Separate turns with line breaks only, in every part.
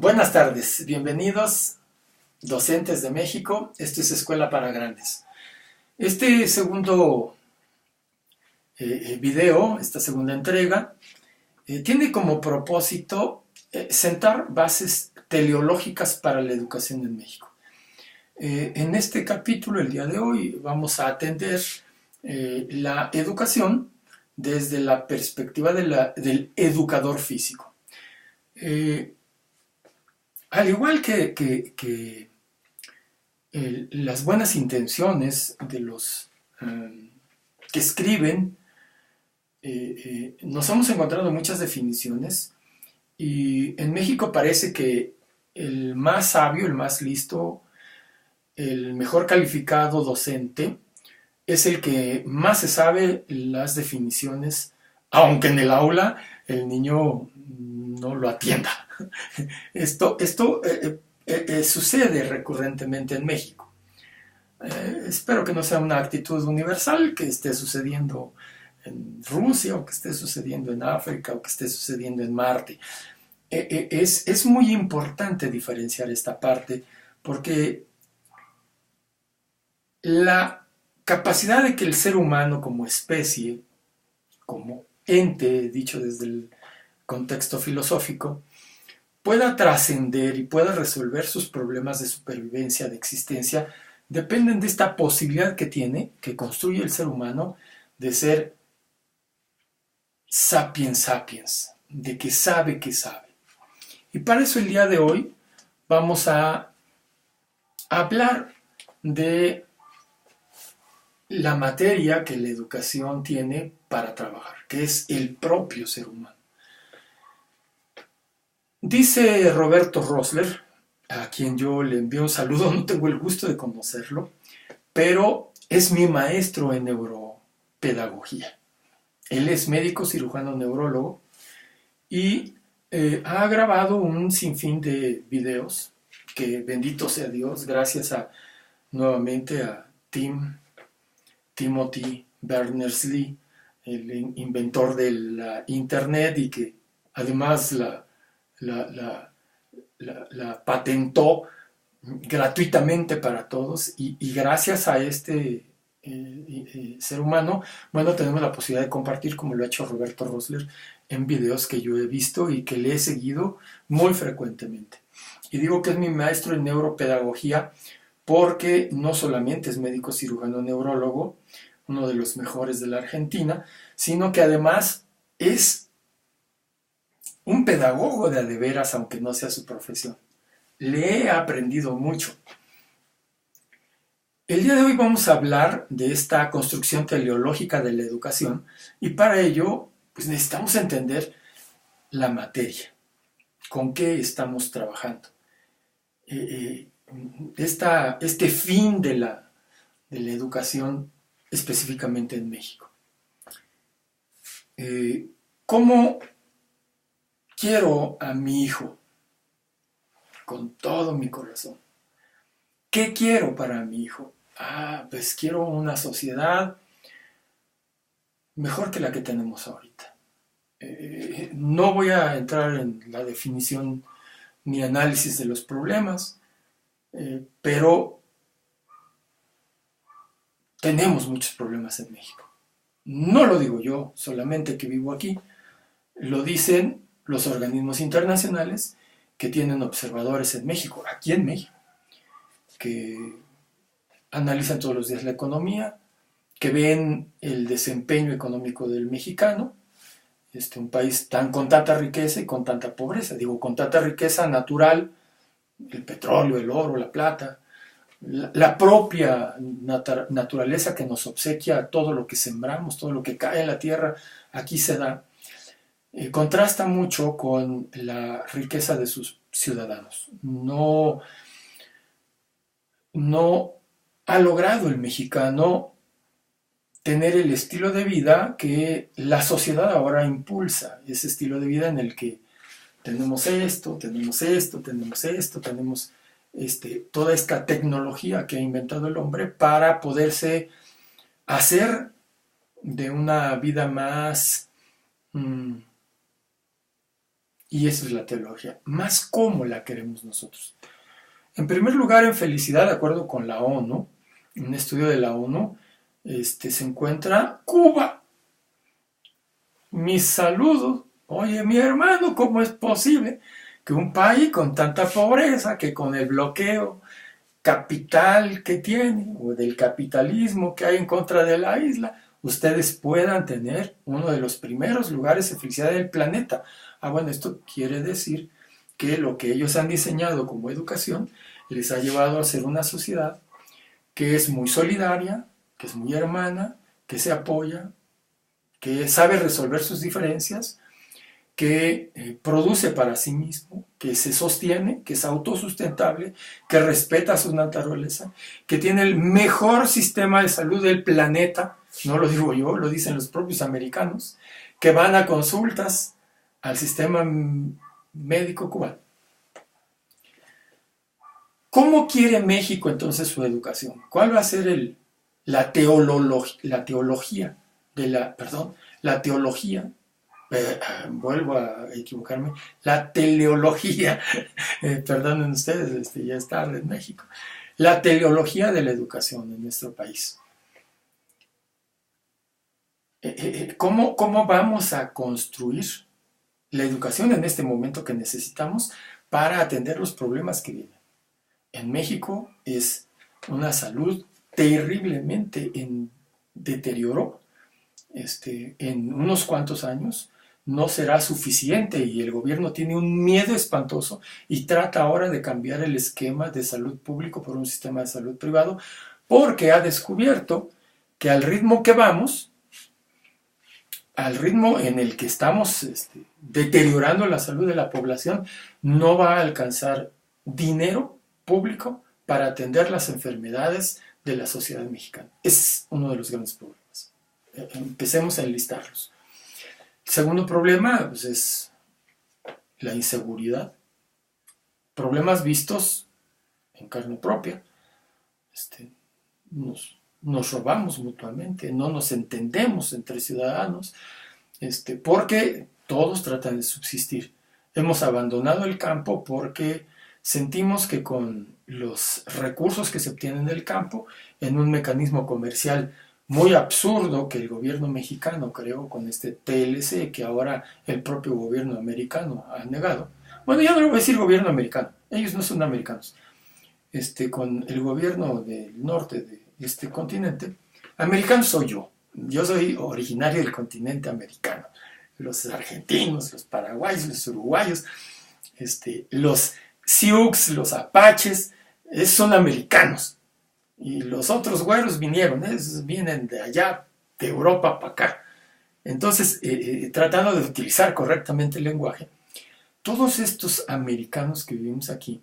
Buenas tardes, bienvenidos docentes de México, esto es Escuela para Grandes. Este segundo video, esta segunda entrega, tiene como propósito sentar bases teleológicas para la educación en México. En este capítulo, el día de hoy, vamos a atender la educación desde la perspectiva del educador físico. Al igual que las buenas intenciones de los que escriben, nos hemos encontrado muchas definiciones y en México parece que el más sabio, el más listo, el mejor calificado docente es el que más se sabe las definiciones, aunque en el aula el niño no lo atienda. Esto sucede recurrentemente en México. Espero que no sea una actitud universal, que esté sucediendo en Rusia o que esté sucediendo en África o que esté sucediendo en Marte. Es muy importante diferenciar esta parte porque la capacidad de que el ser humano como especie, como ente, dicho desde el contexto filosófico, pueda trascender y pueda resolver sus problemas de supervivencia, de existencia, dependen de esta posibilidad que tiene, que construye el ser humano, de ser sapiens sapiens, de que sabe que sabe. Y para eso el día de hoy vamos a hablar de la materia que la educación tiene para trabajar, que es el propio ser humano. Dice Roberto Rosler, a quien yo le envío un saludo, no tengo el gusto de conocerlo, pero es mi maestro en neuropedagogía. Él es médico cirujano neurólogo y ha grabado un sinfín de videos que, bendito sea Dios, gracias nuevamente a Timothy Berners-Lee, el inventor de la Internet y que además la patentó gratuitamente para todos y gracias a este ser humano, bueno, tenemos la posibilidad de compartir, como lo ha hecho Roberto Rosler, en videos que yo he visto y que le he seguido muy frecuentemente. Y digo que es mi maestro en neuropedagogía porque no solamente es médico cirujano neurólogo, uno de los mejores de la Argentina, sino que además es un pedagogo de a de veras, aunque no sea su profesión. Le he aprendido mucho. El día de hoy vamos a hablar de esta construcción teleológica de la educación y para ello pues necesitamos entender la materia, con qué estamos trabajando. Este fin de la educación específicamente en México. ¿Cómo quiero a mi hijo? Con todo mi corazón. ¿Qué quiero para mi hijo? Pues quiero una sociedad mejor que la que tenemos ahorita. No voy a entrar en la definición ni análisis de los problemas, pero tenemos muchos problemas en México. No lo digo yo, solamente que vivo aquí. Lo dicen los organismos internacionales que tienen observadores en México, aquí en México, que analizan todos los días la economía, que ven el desempeño económico del mexicano, un país con tanta riqueza y con tanta pobreza. Digo, con tanta riqueza natural, el petróleo, el oro, la plata, la propia naturaleza que nos obsequia todo lo que sembramos, todo lo que cae en la tierra, aquí se da. Contrasta mucho con la riqueza de sus ciudadanos. No ha logrado el mexicano tener el estilo de vida que la sociedad ahora impulsa, ese estilo de vida en el que tenemos esto, tenemos esto, tenemos esto, tenemos toda esta tecnología que ha inventado el hombre para poderse hacer de una vida más Y esa es la teología, más como la queremos nosotros. En primer lugar, en felicidad, de acuerdo con la ONU, un estudio de la ONU, se encuentra Cuba. Mis saludos. Oye, mi hermano, ¿cómo es posible que un país con tanta pobreza, que con el bloqueo capital que tiene, o del capitalismo que hay en contra de la isla, ustedes puedan tener uno de los primeros lugares de felicidad del planeta? Ah, bueno, esto quiere decir que lo que ellos han diseñado como educación les ha llevado a ser una sociedad que es muy solidaria, que es muy hermana, que se apoya, que sabe resolver sus diferencias, que produce para sí mismo, que se sostiene, que es autosustentable, que respeta su naturaleza, que tiene el mejor sistema de salud del planeta, no lo digo yo, lo dicen los propios americanos, que van a consultas al sistema médico cubano. ¿Cómo quiere México entonces su educación? ¿Cuál va a ser la teología vuelvo a equivocarme, la teleología, perdonen ustedes, ya es tarde en México, la teleología de la educación en nuestro país? ¿Cómo vamos a construir la educación en este momento que necesitamos para atender los problemas que vienen? En México es una salud terriblemente en deterioro. En unos cuantos años no será suficiente y el gobierno tiene un miedo espantoso y trata ahora de cambiar el esquema de salud público por un sistema de salud privado, porque ha descubierto que al ritmo que vamos, al ritmo en el que estamos deteriorando la salud de la población, no va a alcanzar dinero público para atender las enfermedades de la sociedad mexicana. Es uno de los grandes problemas. Empecemos a enlistarlos. El segundo problema pues, es la inseguridad. Problemas vistos en carne propia. Nos robamos mutuamente, no nos entendemos entre ciudadanos, porque todos tratan de subsistir. Hemos abandonado el campo porque sentimos que con los recursos que se obtienen del campo, en un mecanismo comercial muy absurdo que el gobierno mexicano creó con este TLC, que ahora el propio gobierno americano ha negado. Bueno, ya no lo voy a decir gobierno americano, ellos no son americanos. Con el gobierno del norte de este continente, americano soy yo. Yo soy originario del continente americano. Los argentinos, los paraguayos, los uruguayos, los Sioux, los apaches, son americanos. Y los otros güeros vienen de allá, de Europa para acá. Entonces, tratando de utilizar correctamente el lenguaje, todos estos americanos que vivimos aquí,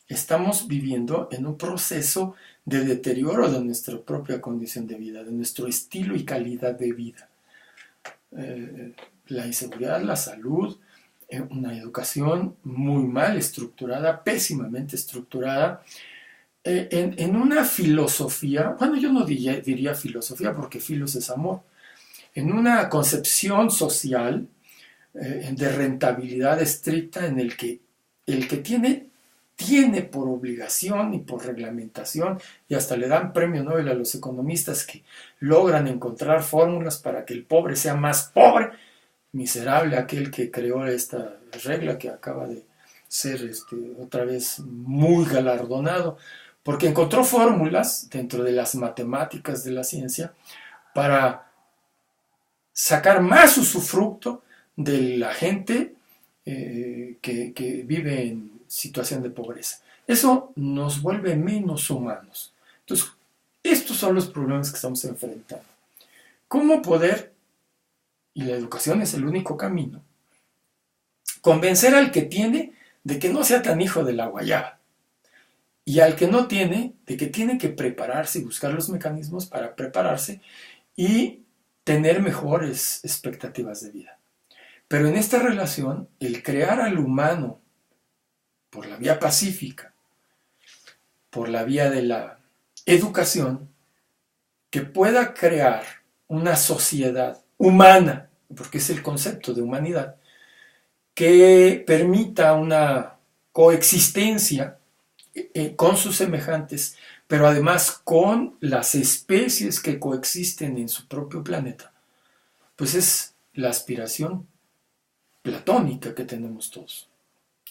estamos viviendo en un proceso de deterioro de nuestra propia condición de vida, de nuestro estilo y calidad de vida. La inseguridad, la salud, una educación muy mal estructurada, pésimamente estructurada, en una filosofía, bueno, yo no diría filosofía porque filos es amor, en una concepción social de rentabilidad estricta en el que tiene por obligación y por reglamentación, y hasta le dan premio Nobel a los economistas que logran encontrar fórmulas para que el pobre sea más pobre, miserable aquel que creó esta regla que acaba de ser otra vez muy galardonado, porque encontró fórmulas dentro de las matemáticas de la ciencia para sacar más usufructo de la gente que vive en situación de pobreza. Eso nos vuelve menos humanos. Entonces, estos son los problemas que estamos enfrentando. ¿Cómo poder, y la educación es el único camino, convencer al que tiene de que no sea tan hijo de la guayaba? Y al que no tiene, de que tiene que prepararse y buscar los mecanismos para prepararse y tener mejores expectativas de vida. Pero en esta relación, el crear al humano por la vía pacífica, por la vía de la educación, que pueda crear una sociedad humana, porque es el concepto de humanidad, que permita una coexistencia con sus semejantes, pero además con las especies que coexisten en su propio planeta, pues es la aspiración platónica que tenemos todos.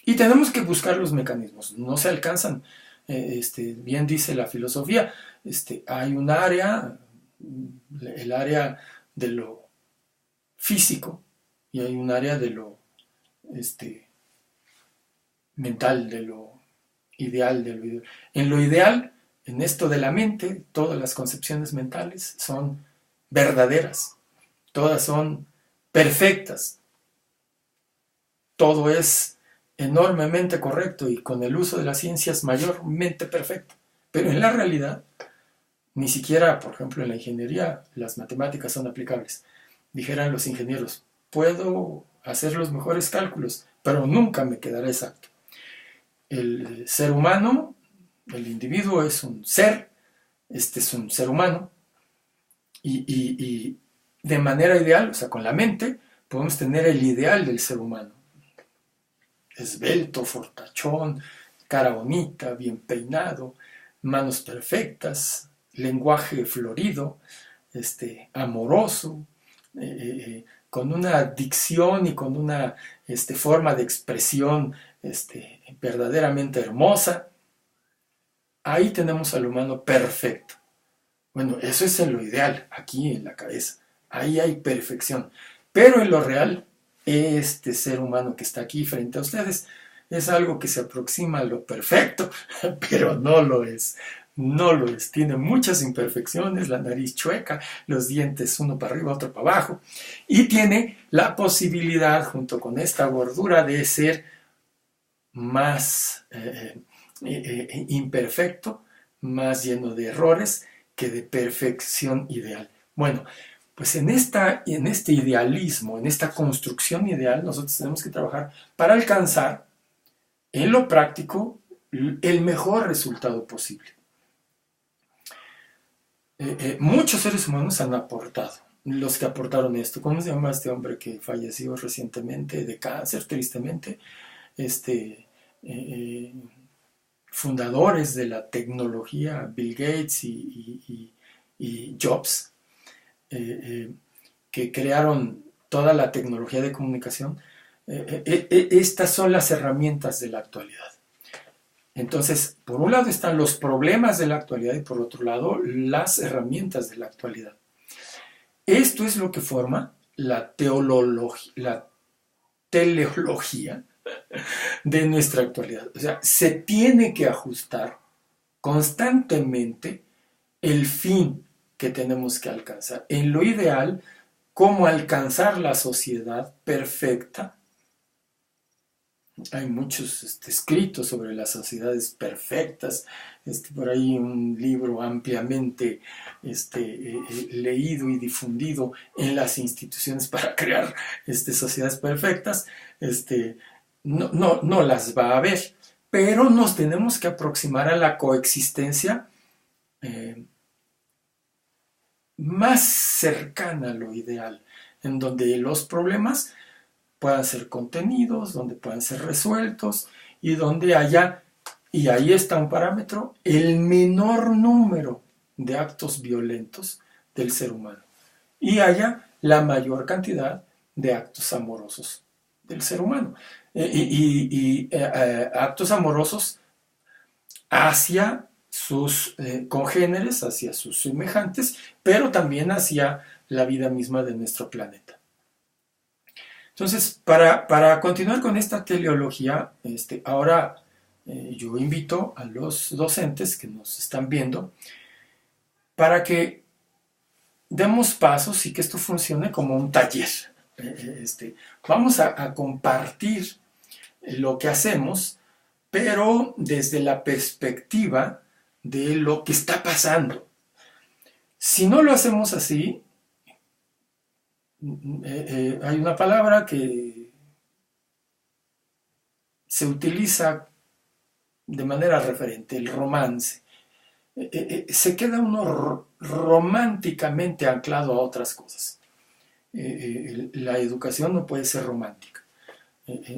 Y tenemos que buscar los mecanismos, no se alcanzan, bien dice la filosofía, hay un área, el área de lo físico, y hay un área de lo mental, de lo ideal, de lo ideal. En lo ideal, en esto de la mente, todas las concepciones mentales son verdaderas, todas son perfectas, todo es enormemente correcto y con el uso de las ciencias mayormente perfecto. Pero en la realidad, ni siquiera, por ejemplo, en la ingeniería, las matemáticas son aplicables. Dijeran los ingenieros, puedo hacer los mejores cálculos, pero nunca me quedará exacto. El ser humano, el individuo es un ser, es un ser humano, y de manera ideal, o sea, con la mente, podemos tener el ideal del ser humano. Esbelto, fortachón, cara bonita, bien peinado, manos perfectas, lenguaje florido, amoroso, con una dicción y con una forma de expresión verdaderamente hermosa. Ahí tenemos al humano perfecto. Bueno, eso es en lo ideal, aquí en la cabeza. Ahí hay perfección. Pero en lo real, este ser humano que está aquí frente a ustedes es algo que se aproxima a lo perfecto, pero no lo es. No lo es. Tiene muchas imperfecciones, la nariz chueca, los dientes uno para arriba, otro para abajo, y tiene la posibilidad, junto con esta gordura, de ser más imperfecto, más lleno de errores que de perfección ideal. Bueno, pues en este idealismo, en esta construcción ideal, nosotros tenemos que trabajar para alcanzar en lo práctico el mejor resultado posible. Muchos seres humanos han aportado, los que aportaron esto. ¿Cómo se llama este hombre que falleció recientemente de cáncer, tristemente? Fundadores de la tecnología, Bill Gates y Jobs, que crearon toda la tecnología de comunicación. Estas son las herramientas de la actualidad. Entonces, por un lado están los problemas de la actualidad y por otro lado las herramientas de la actualidad. Esto es lo que forma la teleología de nuestra actualidad. O sea, se tiene que ajustar constantemente el fin que tenemos que alcanzar. En lo ideal, cómo alcanzar la sociedad perfecta. Hay muchos escritos sobre las sociedades perfectas, por ahí un libro ampliamente leído y difundido en las instituciones para crear sociedades perfectas. No las va a haber, pero nos tenemos que aproximar a la coexistencia más cercana a lo ideal, en donde los problemas puedan ser contenidos, donde puedan ser resueltos y donde haya, y ahí está un parámetro, el menor número de actos violentos del ser humano y haya la mayor cantidad de actos amorosos del ser humano actos amorosos hacia sus congéneres, hacia sus semejantes, pero también hacia la vida misma de nuestro planeta. Entonces, para continuar con esta teleología, ahora yo invito a los docentes que nos están viendo para que demos pasos y que esto funcione como un taller. Vamos a compartir lo que hacemos, pero desde la perspectiva de lo que está pasando. Si no lo hacemos así, hay una palabra que se utiliza de manera referente, el romance. Se queda uno románticamente anclado a otras cosas. La educación no puede ser romántica.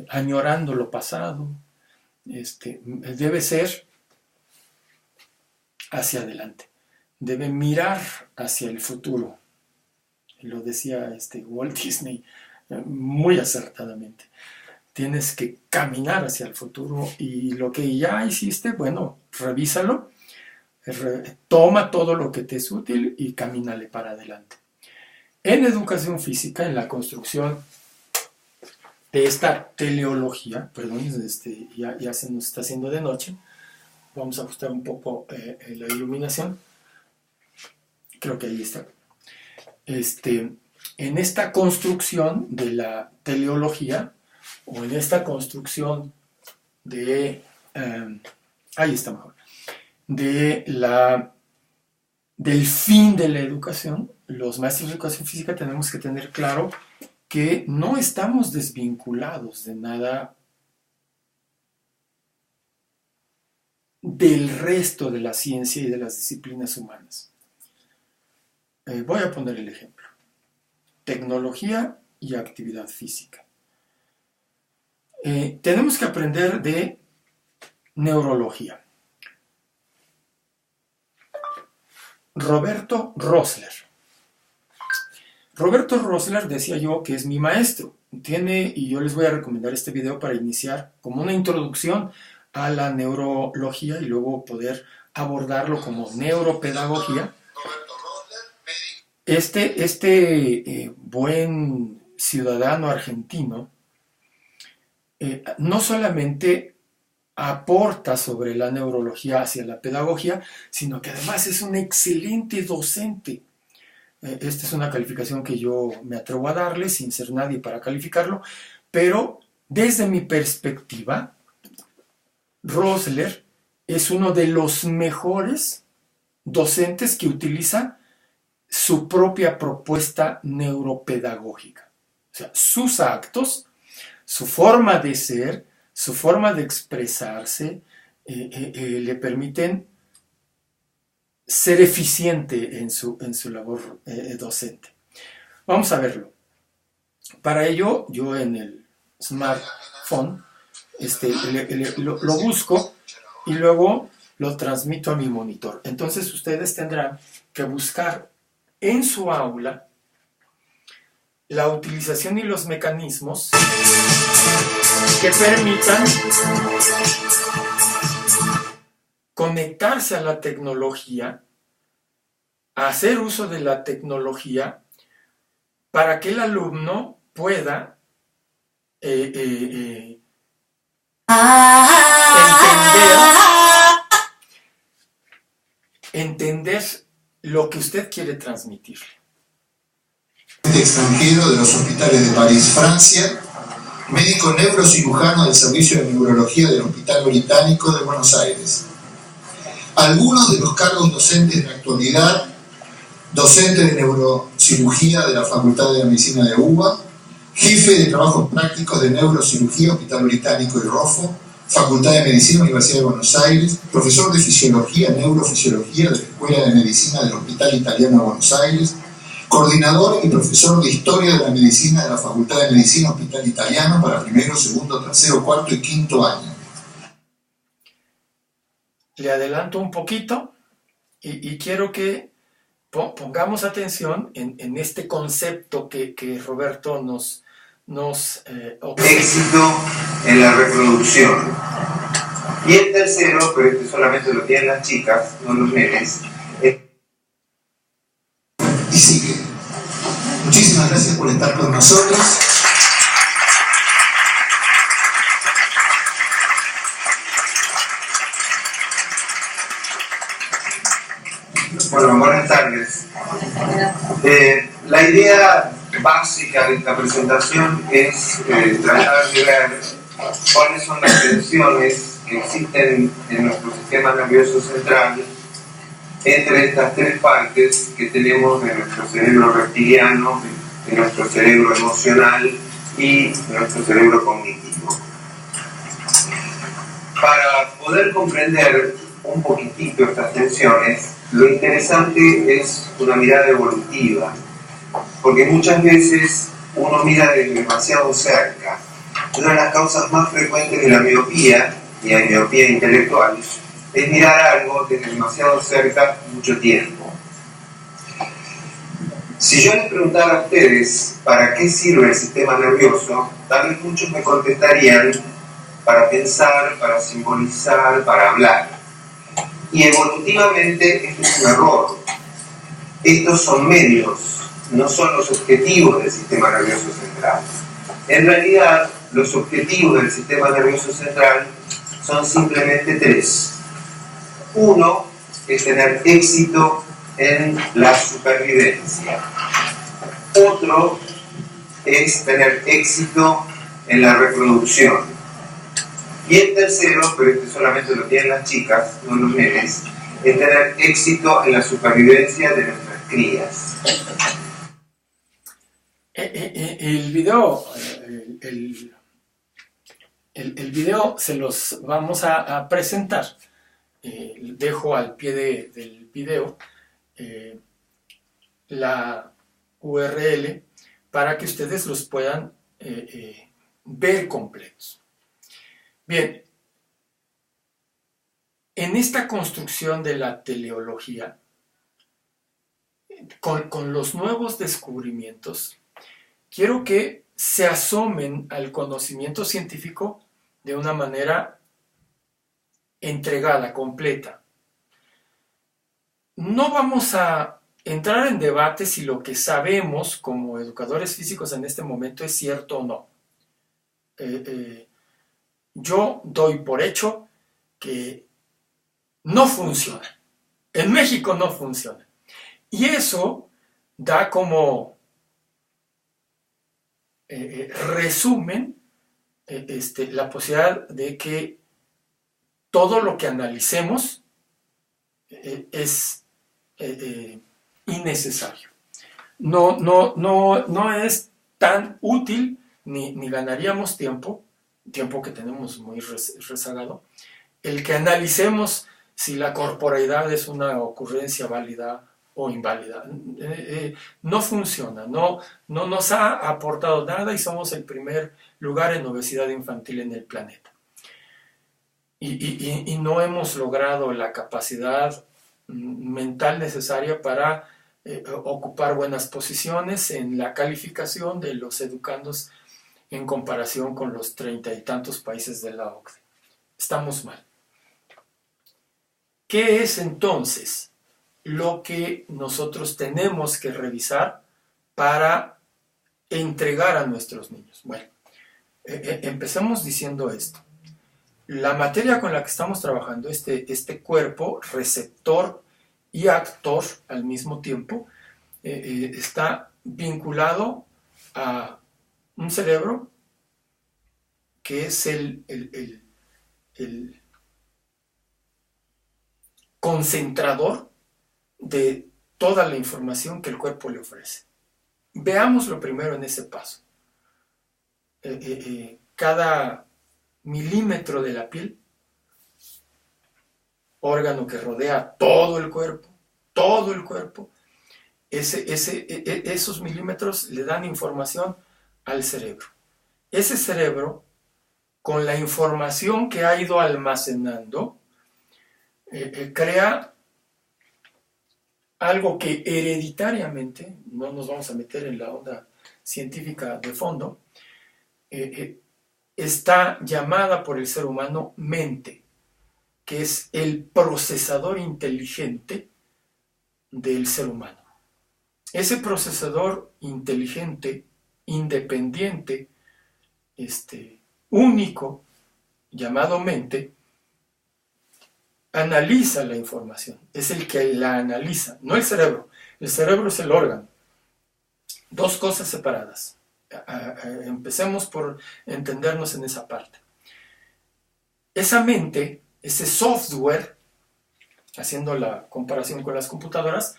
añorando lo pasado. Debe ser hacia adelante, debe mirar hacia el futuro. Lo decía Walt Disney muy acertadamente. Tienes que caminar hacia el futuro y lo que ya hiciste, bueno, revísalo, toma todo lo que te es útil y camínale para adelante. En educación física, en la construcción de esta teleología, perdón, ya se nos está haciendo de noche, vamos a ajustar un poco la iluminación, creo que ahí está. En esta construcción de la teleología, o en esta construcción de, ahí está mejor, del fin de la educación, los maestros de educación física tenemos que tener claro que no estamos desvinculados de nada del resto de la ciencia y de las disciplinas humanas. Voy a poner el ejemplo. Tecnología y actividad física. Tenemos que aprender de neurología. Roberto Rosler. Roberto Rosler, decía yo, que es mi maestro. Y yo les voy a recomendar este video para iniciar como una introducción a la neurología y luego poder abordarlo como neuropedagogía. Buen ciudadano argentino no solamente aporta sobre la neurología hacia la pedagogía, sino que además es un excelente docente. Esta es una calificación que yo me atrevo a darle sin ser nadie para calificarlo, pero desde mi perspectiva, Rosler es uno de los mejores docentes que utiliza su propia propuesta neuropedagógica. O sea, sus actos, su forma de ser, su forma de expresarse, le permiten ser eficiente en su labor docente. Vamos a verlo. Para ello, yo en el smartphone lo busco y luego lo transmito a mi monitor. Entonces ustedes tendrán que buscar en su aula la utilización y los mecanismos que permitan conectarse a la tecnología, hacer uso de la tecnología para que el alumno pueda entender lo que usted quiere transmitirle.
Extranjero de los hospitales de París, Francia, médico neurocirujano del Servicio de Neurología del Hospital Británico de Buenos Aires. Algunos de los cargos docentes de la actualidad: docente de neurocirugía de la Facultad de Medicina de UBA, jefe de trabajos prácticos de neurocirugía, Hospital Británico y ROFO, Facultad de Medicina, Universidad de Buenos Aires, profesor de fisiología, neurofisiología de la Escuela de Medicina del Hospital Italiano de Buenos Aires, coordinador y profesor de Historia de la Medicina de la Facultad de Medicina, Hospital Italiano, para primero, segundo, tercero, cuarto y quinto año.
Le adelanto un poquito y quiero que pongamos atención en este concepto que Roberto nos
éxito en la reproducción. Y el tercero, pero este solamente lo tienen las chicas, no los nenes.
Y sigue. Muchísimas gracias por estar con nosotros.
Bueno, buenas tardes. La idea básica de esta presentación es tratar de ver cuáles son las tensiones que existen en nuestro sistema nervioso central entre estas tres partes que tenemos de nuestro cerebro reptiliano, de nuestro cerebro emocional y nuestro cerebro cognitivo. Para poder comprender un poquitito estas tensiones, lo interesante es una mirada evolutiva, porque muchas veces uno mira desde demasiado cerca una de las causas más frecuentes de la miopía y la miopía intelectual es mirar algo desde demasiado cerca mucho tiempo. Si yo les preguntara a ustedes para qué sirve el sistema nervioso, tal vez muchos me contestarían para pensar, para simbolizar, para hablar. Y evolutivamente esto es un error. Estos son medios, no son los objetivos del sistema nervioso central. En realidad, los objetivos del sistema nervioso central son simplemente tres. Uno es tener éxito en la supervivencia. Otro es tener éxito en la reproducción. Y el tercero, pero este solamente lo tienen las chicas, no los nenes, es tener éxito en la supervivencia de nuestras crías.
El video, el video se los vamos a presentar. Dejo al pie del video la URL para que ustedes los puedan ver completos. Bien, en esta construcción de la teleología, con los nuevos descubrimientos, quiero que se asomen al conocimiento científico de una manera entregada, completa. No vamos a entrar en debate si lo que sabemos como educadores físicos en este momento es cierto o no. Yo doy por hecho que no funciona. En México no funciona. Y eso da como resumen la posibilidad de que todo lo que analicemos es innecesario. No es tan útil ni ganaríamos tiempo que tenemos muy rezagado, el que analicemos si la corporeidad es una ocurrencia válida o inválida. No funciona, no nos ha aportado nada y somos el primer lugar en obesidad infantil en el planeta. Y no hemos logrado la capacidad mental necesaria para ocupar buenas posiciones en la calificación de los educandos en comparación con los 30 y tantos países de la OCDE. Estamos mal. ¿Qué es entonces lo que nosotros tenemos que revisar para entregar a nuestros niños? Bueno, empecemos diciendo esto. La materia con la que estamos trabajando, este cuerpo receptor y actor al mismo tiempo, está vinculado a un cerebro que es el concentrador de toda la información que el cuerpo le ofrece. Veámoslo primero en ese paso. Cada milímetro de la piel, órgano que rodea todo el cuerpo, esos milímetros le dan información al cerebro. Ese cerebro, con la información que ha ido almacenando, crea algo que hereditariamente, no nos vamos a meter en la onda científica de fondo, está llamada por el ser humano mente, que es el procesador inteligente del ser humano. Ese procesador inteligente, independiente, único, llamado mente, analiza la información, es el que la analiza, no el cerebro. El cerebro es el órgano. Dos cosas separadas. Empecemos por entendernos en esa parte. Esa mente, ese software, haciendo la comparación con las computadoras,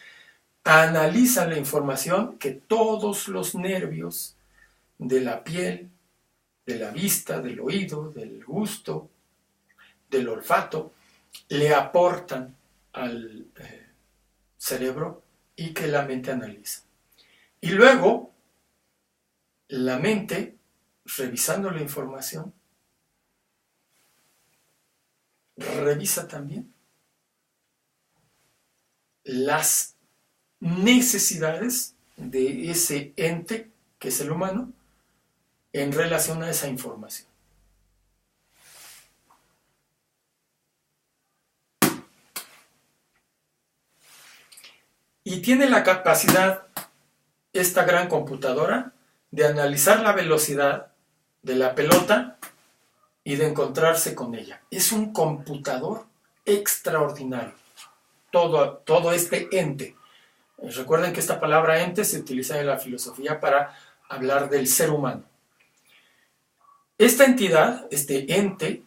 analiza la información que todos los nervios de la piel, de la vista, del oído, del gusto, del olfato, le aportan al cerebro y que la mente analiza. Y luego, la mente revisando la información, revisa también las necesidades de ese ente que es el humano en relación a esa información. Y tiene la capacidad, esta gran computadora, de analizar la velocidad de la pelota y de encontrarse con ella. Es un computador extraordinario. Todo este ente. Recuerden que esta palabra ente se utiliza en la filosofía para hablar del ser humano. Esta entidad, este ente,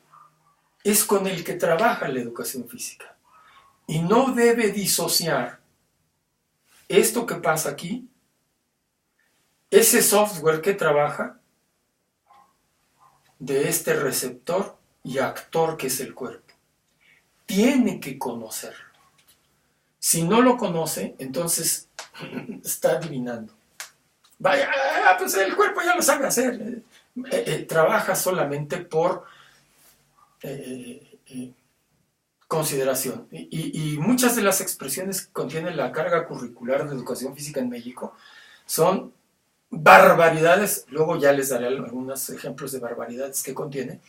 es con el que trabaja la educación física. Y no debe disociar esto que pasa aquí, ese software que trabaja, de este receptor y actor que es el cuerpo. Tiene que conocerlo. Si no lo conoce, entonces está adivinando. Vaya, pues el cuerpo ya lo sabe hacer. Trabaja solamente por consideración. Y muchas de las expresiones que contiene la carga curricular de educación física en México son barbaridades. Luego ya les daré algunos ejemplos de barbaridades que contiene,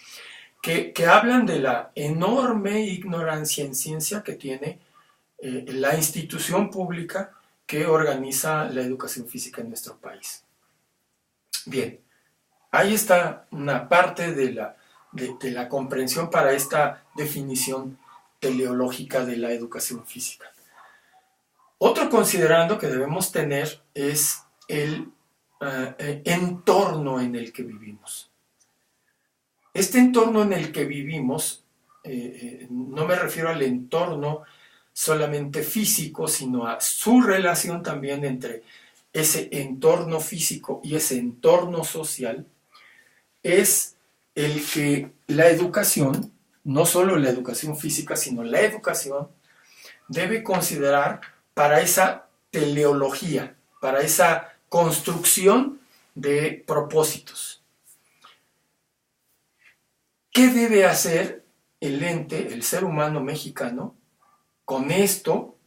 que hablan de la enorme ignorancia en ciencia que tiene la institución pública que organiza la educación física en nuestro país. Bien, ahí está una parte de la comprensión para esta definición teleológica de la educación física. Otro considerando que debemos tener es el entorno en el que vivimos. Este entorno en el que vivimos, no me refiero al entorno solamente físico, sino a su relación también entre ese entorno físico y ese entorno social, es el que la educación, no solo la educación física, sino la educación, debe considerar para esa teleología, para esa construcción de propósitos. ¿Qué debe hacer el ente, el ser humano mexicano, con esto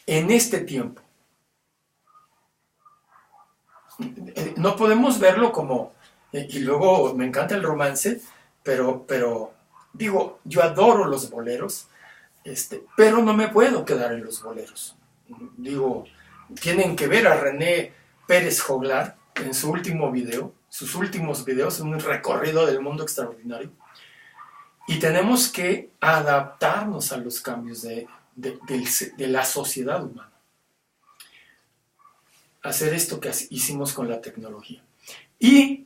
en este tiempo? No podemos verlo como, y luego me encanta el romance, pero digo, yo adoro los boleros, pero no me puedo quedar en los boleros. Digo, tienen que ver a René Pérez Joglar en su último video, sus últimos videos, un recorrido del mundo extraordinario, y tenemos que adaptarnos a los cambios de la sociedad humana. Hacer esto que hicimos con la tecnología. Y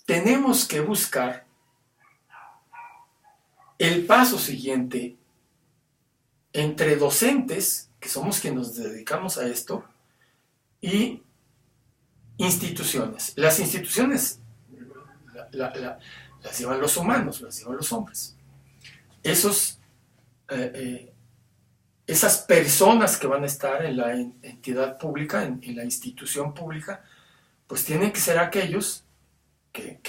tenemos que buscar el paso siguiente entre docentes, que somos quienes nos dedicamos a esto, y instituciones. Las instituciones las llevan los humanos, las llevan los hombres. Esas personas que van a estar en la entidad pública, en la institución pública, pues tienen que ser aquellos que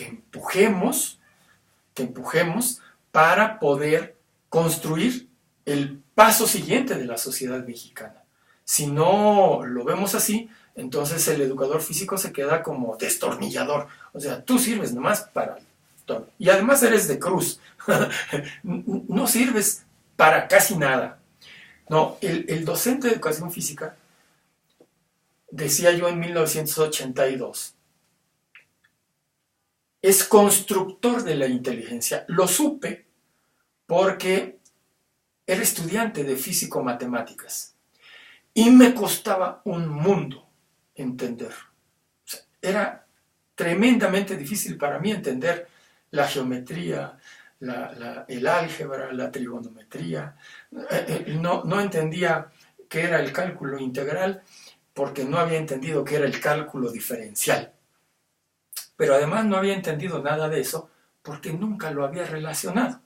empujemos para poder construir el paso siguiente de la sociedad mexicana. Si no lo vemos así, entonces el educador físico se queda como destornillador. O sea, tú sirves nomás para todo. Y además eres de cruz. No sirves para casi nada. No, el docente de educación física, decía yo en 1982, es constructor de la inteligencia. Lo supe porque era estudiante de físico-matemáticas y me costaba un mundo entender. O sea, era tremendamente difícil para mí entender la geometría, el álgebra, la trigonometría. No entendía qué era el cálculo integral porque no había entendido qué era el cálculo diferencial. Pero además no había entendido nada de eso porque nunca lo había relacionado.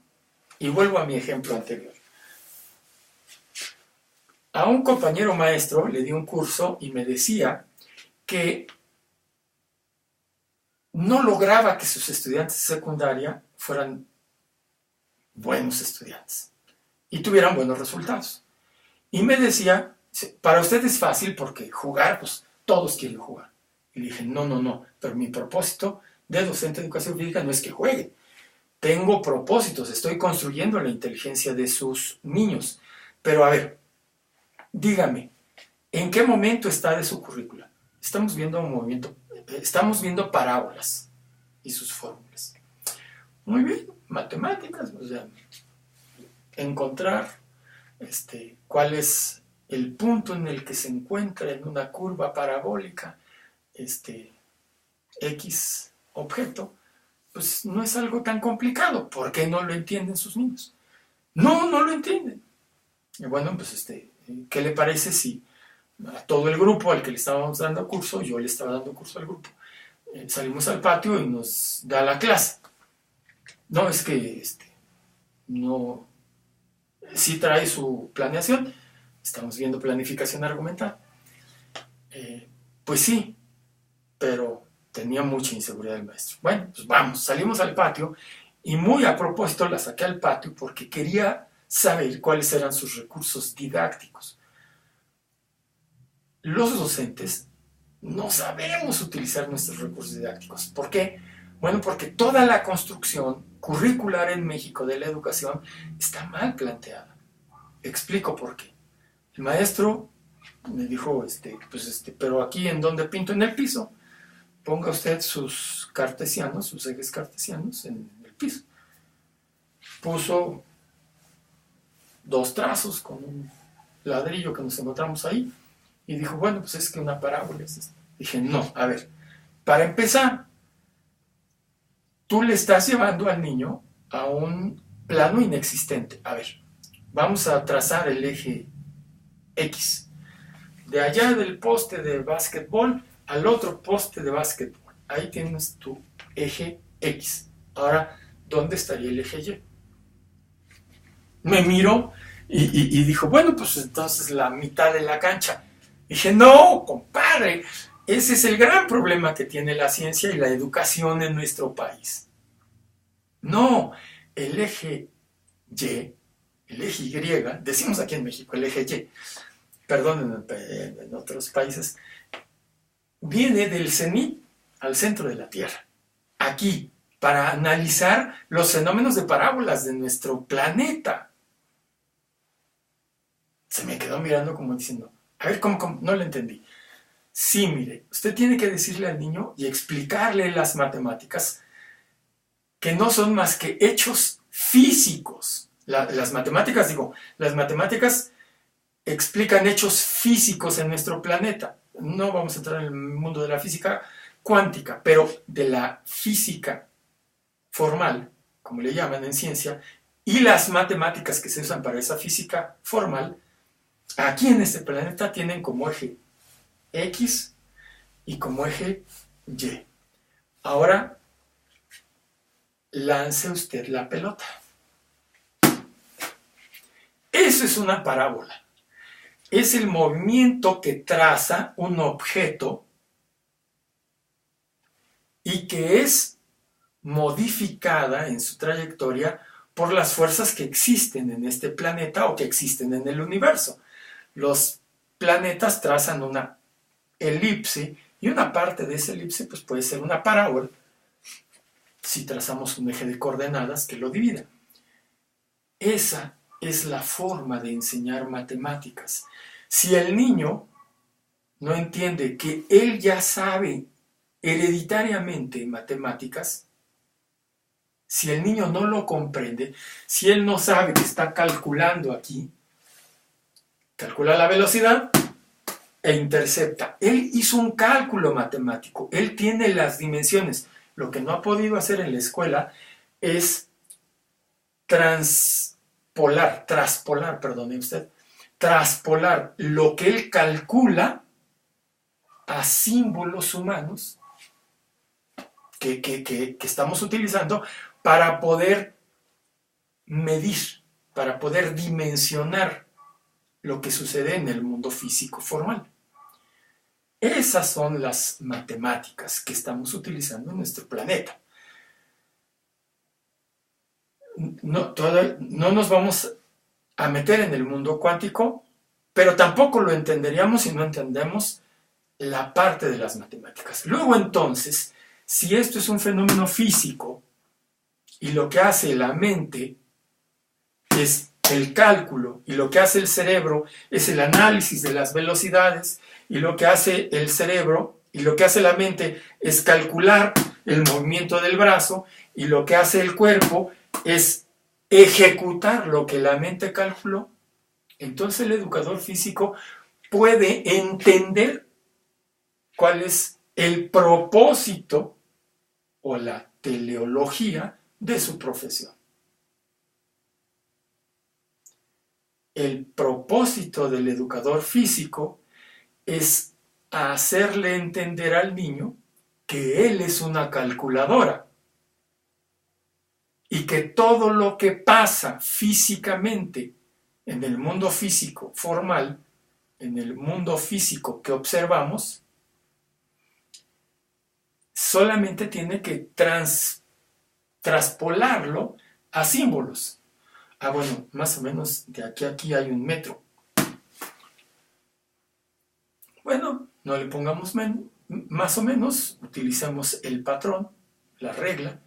Y vuelvo a mi ejemplo anterior. A un compañero maestro le di un curso y me decía que no lograba que sus estudiantes de secundaria fueran buenos estudiantes y tuvieran buenos resultados. Y me decía, para usted es fácil porque jugar, pues todos quieren jugar. Y le dije, no, pero mi propósito de docente de educación física no es que juegue. Tengo propósitos, estoy construyendo la inteligencia de sus niños. Pero a ver, dígame, ¿en qué momento está de su currícula? Estamos viendo parábolas y sus fórmulas. Muy bien, matemáticas, o sea, encontrar cuál es el punto en el que se encuentra en una curva parabólica X objeto, pues no es algo tan complicado. ¿Por qué no lo entienden sus niños? No lo entienden. Y bueno, pues ¿qué le parece si a todo el grupo al que le estábamos dando curso, yo le estaba dando curso al grupo, salimos al patio y nos da la clase? No, es que no, sí trae su planeación, estamos viendo planificación argumental. Pues sí, pero tenía mucha inseguridad el maestro. Bueno, pues vamos, salimos al patio y muy a propósito la saqué al patio porque quería saber cuáles eran sus recursos didácticos. Los docentes no sabemos utilizar nuestros recursos didácticos. ¿Por qué? Bueno, porque toda la construcción curricular en México de la educación está mal planteada. Explico por qué. El maestro me dijo, pero aquí en donde pinto, en el piso, ponga usted sus cartesianos, sus ejes cartesianos en el piso. Puso 2 trazos con un ladrillo que nos encontramos ahí y dijo, bueno, pues es que una parábola es esta. Dije, no, a ver, para empezar, tú le estás llevando al niño a un plano inexistente. A ver, vamos a trazar el eje X. De allá del poste de básquetbol al otro poste de básquetbol. Ahí tienes tu eje X. Ahora, ¿dónde estaría el eje Y? Me miró y dijo, bueno, pues entonces la mitad de la cancha. Dije, no, compadre, ese es el gran problema que tiene la ciencia y la educación en nuestro país. No, el eje Y, el eje Y, decimos aquí en México el eje Y, perdón, en otros países, viene del cenit al centro de la Tierra, aquí, para analizar los fenómenos de parábolas de nuestro planeta. Se me quedó mirando como diciendo, a ver, ¿cómo? No lo entendí. Sí, mire, usted tiene que decirle al niño y explicarle las matemáticas que no son más que hechos físicos. Las matemáticas explican hechos físicos en nuestro planeta. No vamos a entrar en el mundo de la física cuántica, pero de la física formal, como le llaman en ciencia, y las matemáticas que se usan para esa física formal, aquí en este planeta tienen como eje X y como eje Y. Ahora, lance usted la pelota. Eso es una parábola. Es el movimiento que traza un objeto y que es modificada en su trayectoria por las fuerzas que existen en este planeta o que existen en el universo. Los planetas trazan una elipse y una parte de esa elipse pues puede ser una parábola si trazamos un eje de coordenadas que lo divida. Esa es la forma de enseñar matemáticas. Si el niño no entiende que él ya sabe hereditariamente matemáticas, si el niño no lo comprende, si él no sabe que está calculando aquí, calcula la velocidad e intercepta. Él hizo un cálculo matemático, él tiene las dimensiones. Lo que no ha podido hacer en la escuela es traspolar lo que él calcula a símbolos humanos que estamos utilizando para poder medir, para poder dimensionar lo que sucede en el mundo físico formal. Esas son las matemáticas que estamos utilizando en nuestro planeta. No nos vamos a meter en el mundo cuántico, pero tampoco lo entenderíamos si no entendemos la parte de las matemáticas. Luego entonces, si esto es un fenómeno físico y lo que hace la mente es el cálculo y lo que hace el cerebro es el análisis de las velocidades y lo que hace el cerebro y lo que hace la mente es calcular el movimiento del brazo y lo que hace el cuerpo es ejecutar lo que la mente calculó, entonces el educador físico puede entender cuál es el propósito o la teleología de su profesión. El propósito del educador físico es hacerle entender al niño que él es una calculadora y que todo lo que pasa físicamente en el mundo físico formal, en el mundo físico que observamos, solamente tiene que traspolarlo a símbolos. Bueno, más o menos de aquí a aquí hay 1 metro. Bueno, no le pongamos más o menos, utilicemos el patrón, la regla,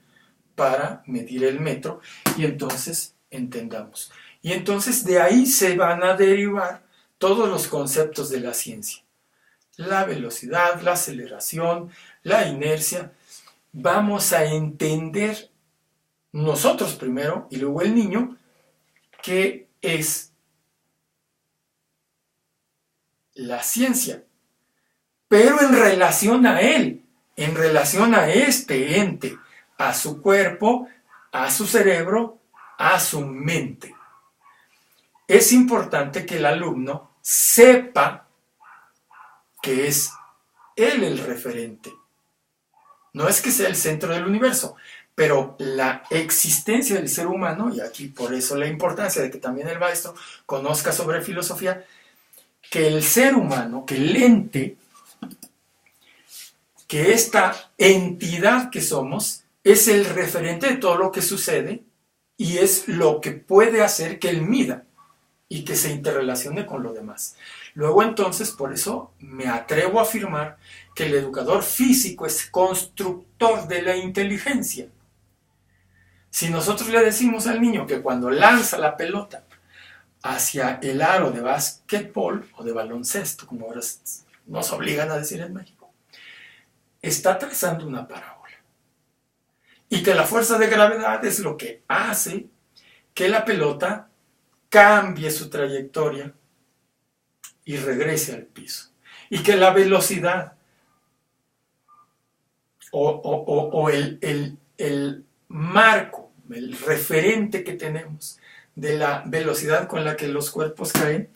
para medir el metro y entonces entendamos. Y entonces de ahí se van a derivar todos los conceptos de la ciencia. La velocidad, la aceleración, la inercia. Vamos a entender nosotros primero y luego el niño qué es la ciencia, pero en relación a él, en relación a este ente, a su cuerpo, a su cerebro, a su mente. Es importante que el alumno sepa que es él el referente. No es que sea el centro del universo, pero la existencia del ser humano, y aquí por eso la importancia de que también el maestro conozca sobre filosofía, que el ser humano, que el ente, que esta entidad que somos, es el referente de todo lo que sucede y es lo que puede hacer que él mida y que se interrelacione con lo demás. Luego entonces, por eso me atrevo a afirmar que el educador físico es constructor de la inteligencia. Si nosotros le decimos al niño que cuando lanza la pelota hacia el aro de básquetbol o de baloncesto, como ahora nos obligan a decir en México, está trazando una parábola. Y que la fuerza de gravedad es lo que hace que la pelota cambie su trayectoria y regrese al piso. Y que la velocidad o el marco, el referente que tenemos de la velocidad con la que los cuerpos caen,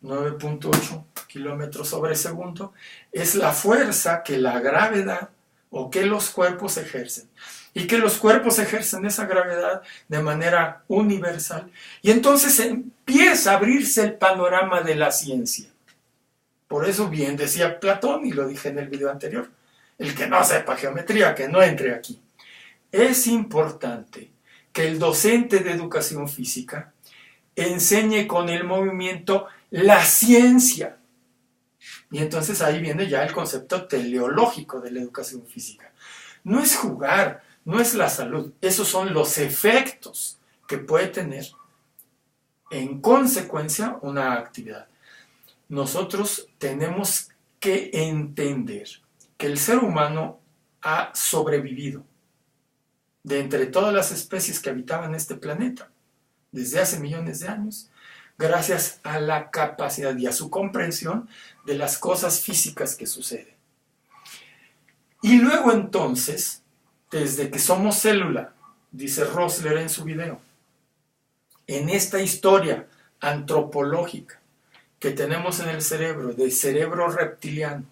9.8 kilómetros sobre segundo, es la fuerza que la gravedad o que los cuerpos ejercen. Y que los cuerpos ejercen esa gravedad de manera universal. Y entonces empieza a abrirse el panorama de la ciencia. Por eso bien decía Platón, y lo dije en el video anterior, el que no sepa geometría, que no entre aquí. Es importante que el docente de educación física enseñe con el movimiento la ciencia. Y entonces ahí viene ya el concepto teleológico de la educación física. No es jugar, no es la salud, esos son los efectos que puede tener en consecuencia una actividad. Nosotros tenemos que entender que el ser humano ha sobrevivido de entre todas las especies que habitaban este planeta desde hace millones de años, gracias a la capacidad y a su comprensión de las cosas físicas que suceden. Y luego entonces, desde que somos célula, dice Rosler en su video, en esta historia antropológica que tenemos en el cerebro, del cerebro reptiliano,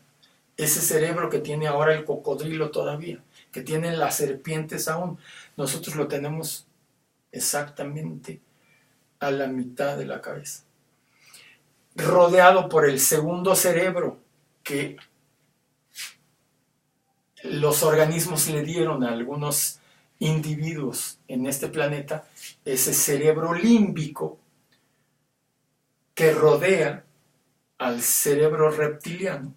ese cerebro que tiene ahora el cocodrilo todavía, que tienen las serpientes aún, nosotros lo tenemos exactamente a la mitad de la cabeza, rodeado por el segundo cerebro, que los organismos le dieron a algunos individuos en este planeta, ese cerebro límbico que rodea al cerebro reptiliano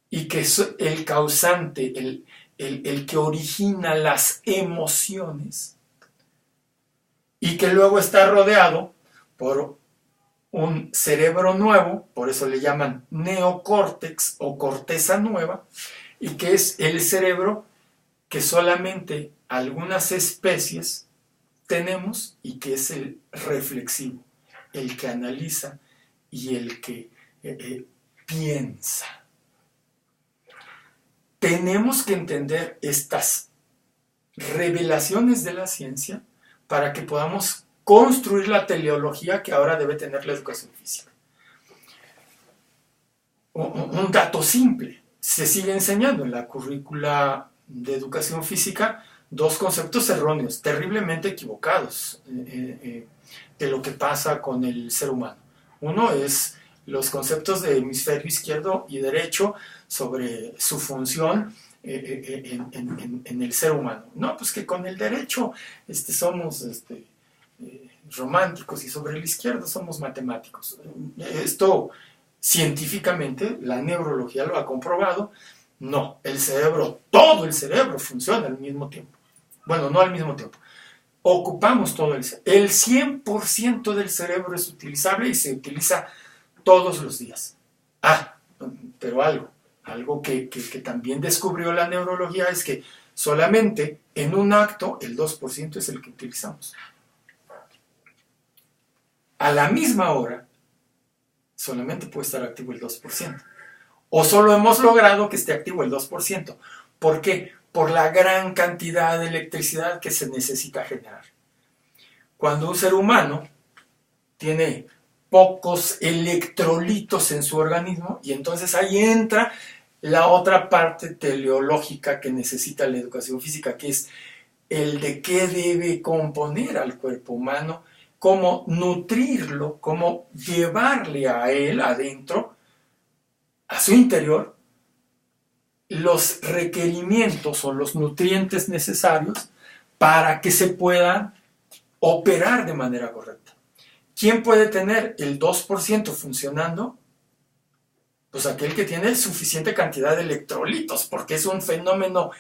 y que es el causante, el que origina las emociones, y que luego está rodeado por un cerebro nuevo, por eso le llaman neocórtex o corteza nueva, y que es el cerebro que solamente algunas especies tenemos y que es el reflexivo, el que analiza y el que piensa. Tenemos que entender estas revelaciones de la ciencia para que podamos construir la teleología que ahora debe tener la educación física. Un dato simple: se sigue enseñando en la currícula de educación física dos conceptos erróneos, terriblemente equivocados de lo que pasa con el ser humano. Uno es los conceptos de hemisferio izquierdo y derecho sobre su función en el ser humano. No, pues que con el derecho somos románticos y sobre el izquierdo somos matemáticos. Esto científicamente la neurología lo ha comprobado. No, el cerebro, todo el cerebro funciona al mismo tiempo. Bueno, no al mismo tiempo. Ocupamos todo el 100% del cerebro es utilizable y se utiliza todos los días. Pero algo que también descubrió la neurología es que solamente en un acto el 2% es el que utilizamos. A la misma hora solamente puede estar activo el 2%. O solo hemos logrado que esté activo el 2%. ¿Por qué? Por la gran cantidad de electricidad que se necesita generar. Cuando un ser humano tiene pocos electrolitos en su organismo, y entonces ahí entra la otra parte teleológica que necesita la educación física, que es el de qué debe componer al cuerpo humano, cómo nutrirlo, cómo llevarle a él adentro, a su interior, los requerimientos o los nutrientes necesarios para que se puedan operar de manera correcta. ¿Quién puede tener el 2% funcionando? Pues aquel que tiene suficiente cantidad de electrolitos, porque es un fenómeno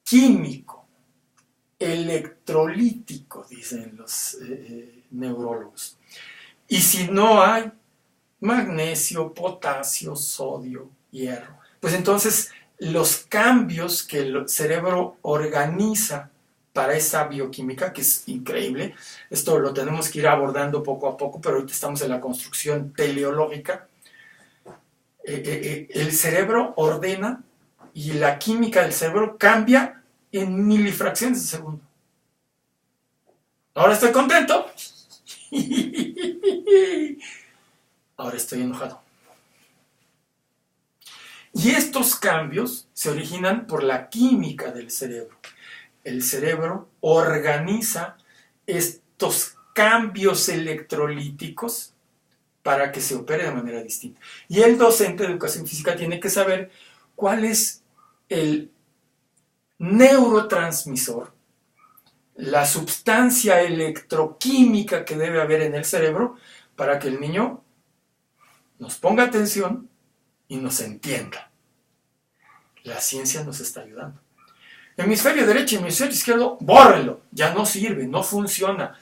químico, electrolítico, dicen los neurólogos. Y si no hay magnesio, potasio, sodio, hierro, pues entonces los cambios que el cerebro organiza para esa bioquímica, que es increíble, esto lo tenemos que ir abordando poco a poco, pero ahorita estamos en la construcción teleológica. El cerebro ordena y la química del cerebro cambia en milifracciones de segundo. Ahora estoy contento. Ahora estoy enojado. Y estos cambios se originan por la química del cerebro. El cerebro organiza estos cambios electrolíticos para que se opere de manera distinta. Y el docente de educación física tiene que saber cuál es el neurotransmisor, la sustancia electroquímica que debe haber en el cerebro para que el niño nos ponga atención y nos entienda. La ciencia nos está ayudando. Hemisferio derecho y hemisferio izquierdo, bórrenlo, ya no sirve, no funciona.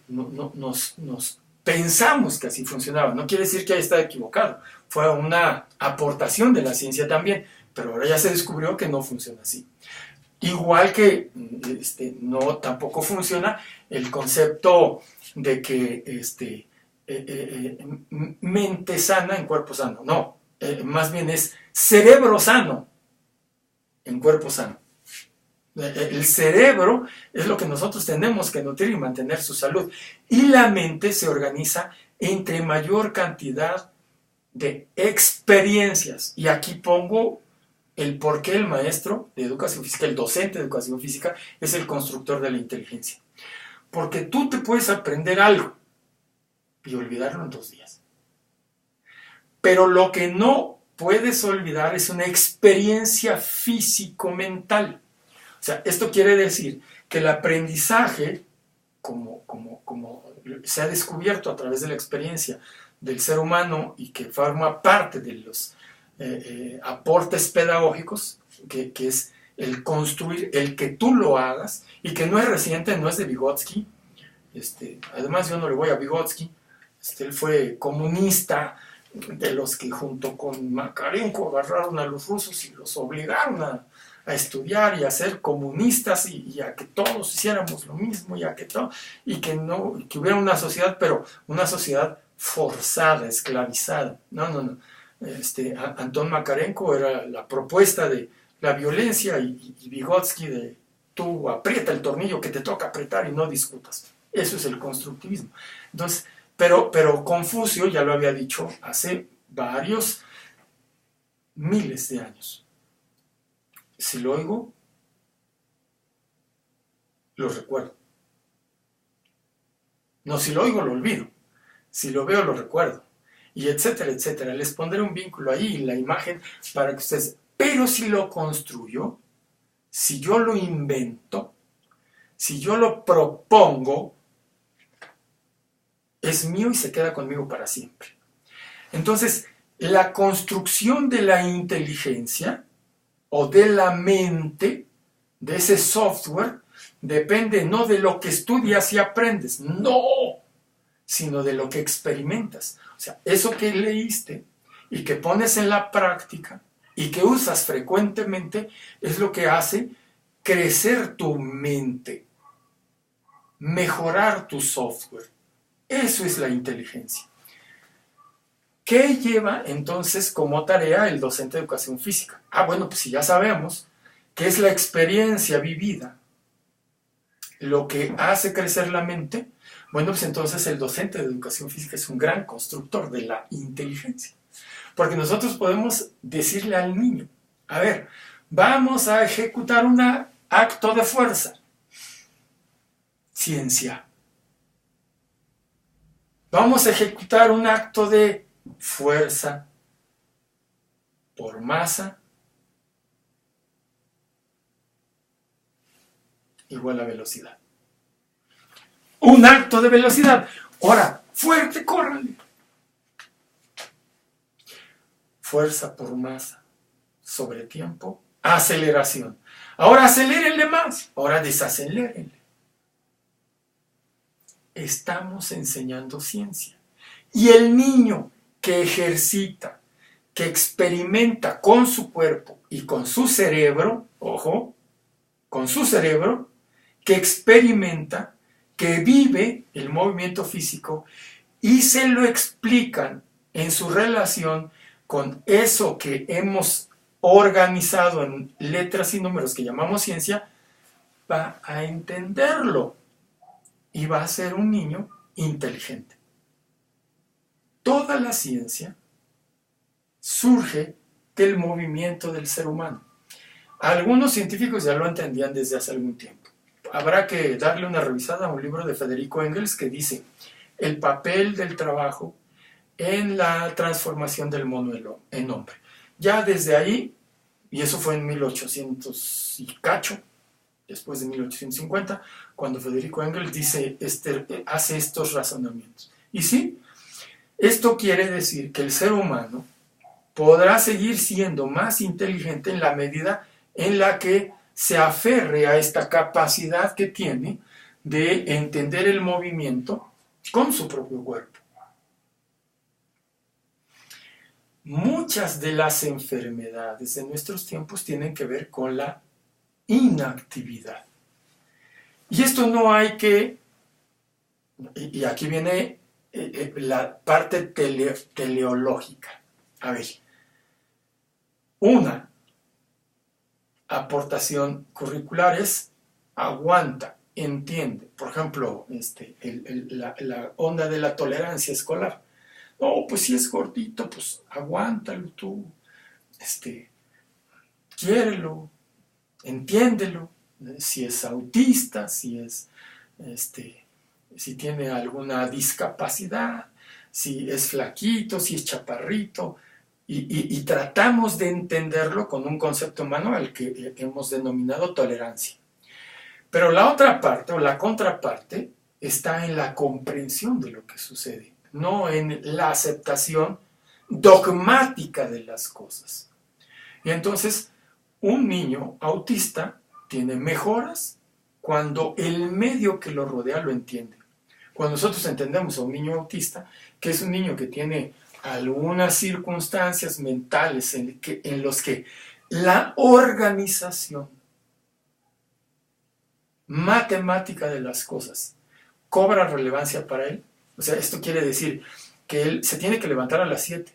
Nos pensamos que así funcionaba, no quiere decir que haya estado equivocado, fue una aportación de la ciencia también, pero ahora ya se descubrió que no funciona así. Igual que tampoco funciona el concepto de que mente sana en cuerpo sano. No, más bien es cerebro sano en cuerpo sano. El cerebro es lo que nosotros tenemos que nutrir y mantener su salud. Y la mente se organiza entre mayor cantidad de experiencias. Y aquí pongo el por qué el maestro de educación física, el docente de educación física, es el constructor de la inteligencia. Porque tú te puedes aprender algo y olvidarlo en 2 días. Pero lo que no puedes olvidar es una experiencia físico-mental. O sea, esto quiere decir que el aprendizaje, como se ha descubierto a través de la experiencia del ser humano y que forma parte de los aportes pedagógicos, que es el construir, el que tú lo hagas, y que no es reciente, no es de Vygotsky. Además, yo no le voy a Vygotsky. Él fue comunista, de los que junto con Makarenko agarraron a los rusos y los obligaron a estudiar y a ser comunistas y a que todos hiciéramos lo mismo y que hubiera una sociedad, pero una sociedad forzada, esclavizada. No. Anton Makarenko era la propuesta de la violencia y Vygotsky de tú aprieta el tornillo que te toca apretar y no discutas. Eso es el constructivismo. Entonces, pero Confucio ya lo había dicho hace varios miles de años. Si lo oigo, lo recuerdo. No, si lo oigo, lo olvido. Si lo veo, lo recuerdo. Y etcétera, etcétera. Les pondré un vínculo ahí, la imagen, para que ustedes... Pero si lo construyo, si yo lo invento, si yo lo propongo, es mío y se queda conmigo para siempre. Entonces, la construcción de la inteligencia o de la mente, de ese software, depende no de lo que estudias y aprendes, no, sino de lo que experimentas. O sea, eso que leíste y que pones en la práctica y que usas frecuentemente es lo que hace crecer tu mente, mejorar tu software. Eso es la inteligencia. ¿Qué lleva entonces como tarea el docente de educación física? Bueno, pues si ya sabemos que es la experiencia vivida lo que hace crecer la mente, bueno, pues entonces el docente de educación física es un gran constructor de la inteligencia. Porque nosotros podemos decirle al niño, a ver, vamos a ejecutar un acto de fuerza. Ciencia. Vamos a ejecutar un acto de fuerza por masa igual a velocidad. Un acto de velocidad. Ahora, fuerte, córrale. Fuerza por masa sobre tiempo, aceleración. Ahora acelérenle más, ahora desacelérenle. Estamos enseñando ciencia. Y el niño que ejercita, que experimenta con su cuerpo y con su cerebro, ojo, con su cerebro, que experimenta, que vive el movimiento físico y se lo explican en su relación con eso que hemos organizado en letras y números que llamamos ciencia, va a entenderlo y va a ser un niño inteligente. Toda la ciencia surge del movimiento del ser humano. Algunos científicos ya lo entendían desde hace algún tiempo. Habrá que darle una revisada a un libro de Federico Engels que dice el papel del trabajo en la transformación del mono en hombre. Ya desde ahí, y eso fue en 1800 y cacho, después de 1850, cuando Federico Engels hace estos razonamientos. Y sí, esto quiere decir que el ser humano podrá seguir siendo más inteligente en la medida en la que se aferre a esta capacidad que tiene de entender el movimiento con su propio cuerpo. Muchas de las enfermedades de nuestros tiempos tienen que ver con la inactividad. Y esto no hay que... Y aquí viene la parte teleológica. A ver, una aportación curricular es aguanta, entiende. Por ejemplo, la onda de la tolerancia escolar. No, pues si es gordito, pues aguántalo tú, quiérelo, entiéndelo. Si es autista, si tiene alguna discapacidad, si es flaquito, si es chaparrito, y tratamos de entenderlo con un concepto humano al que hemos denominado tolerancia. Pero la otra parte, o la contraparte, está en la comprensión de lo que sucede, no en la aceptación dogmática de las cosas. Y entonces, un niño autista tiene mejoras cuando el medio que lo rodea lo entiende. Cuando nosotros entendemos a un niño autista, que es un niño que tiene algunas circunstancias mentales en los que la organización matemática de las cosas cobra relevancia para él. O sea, esto quiere decir que él se tiene que levantar a las 7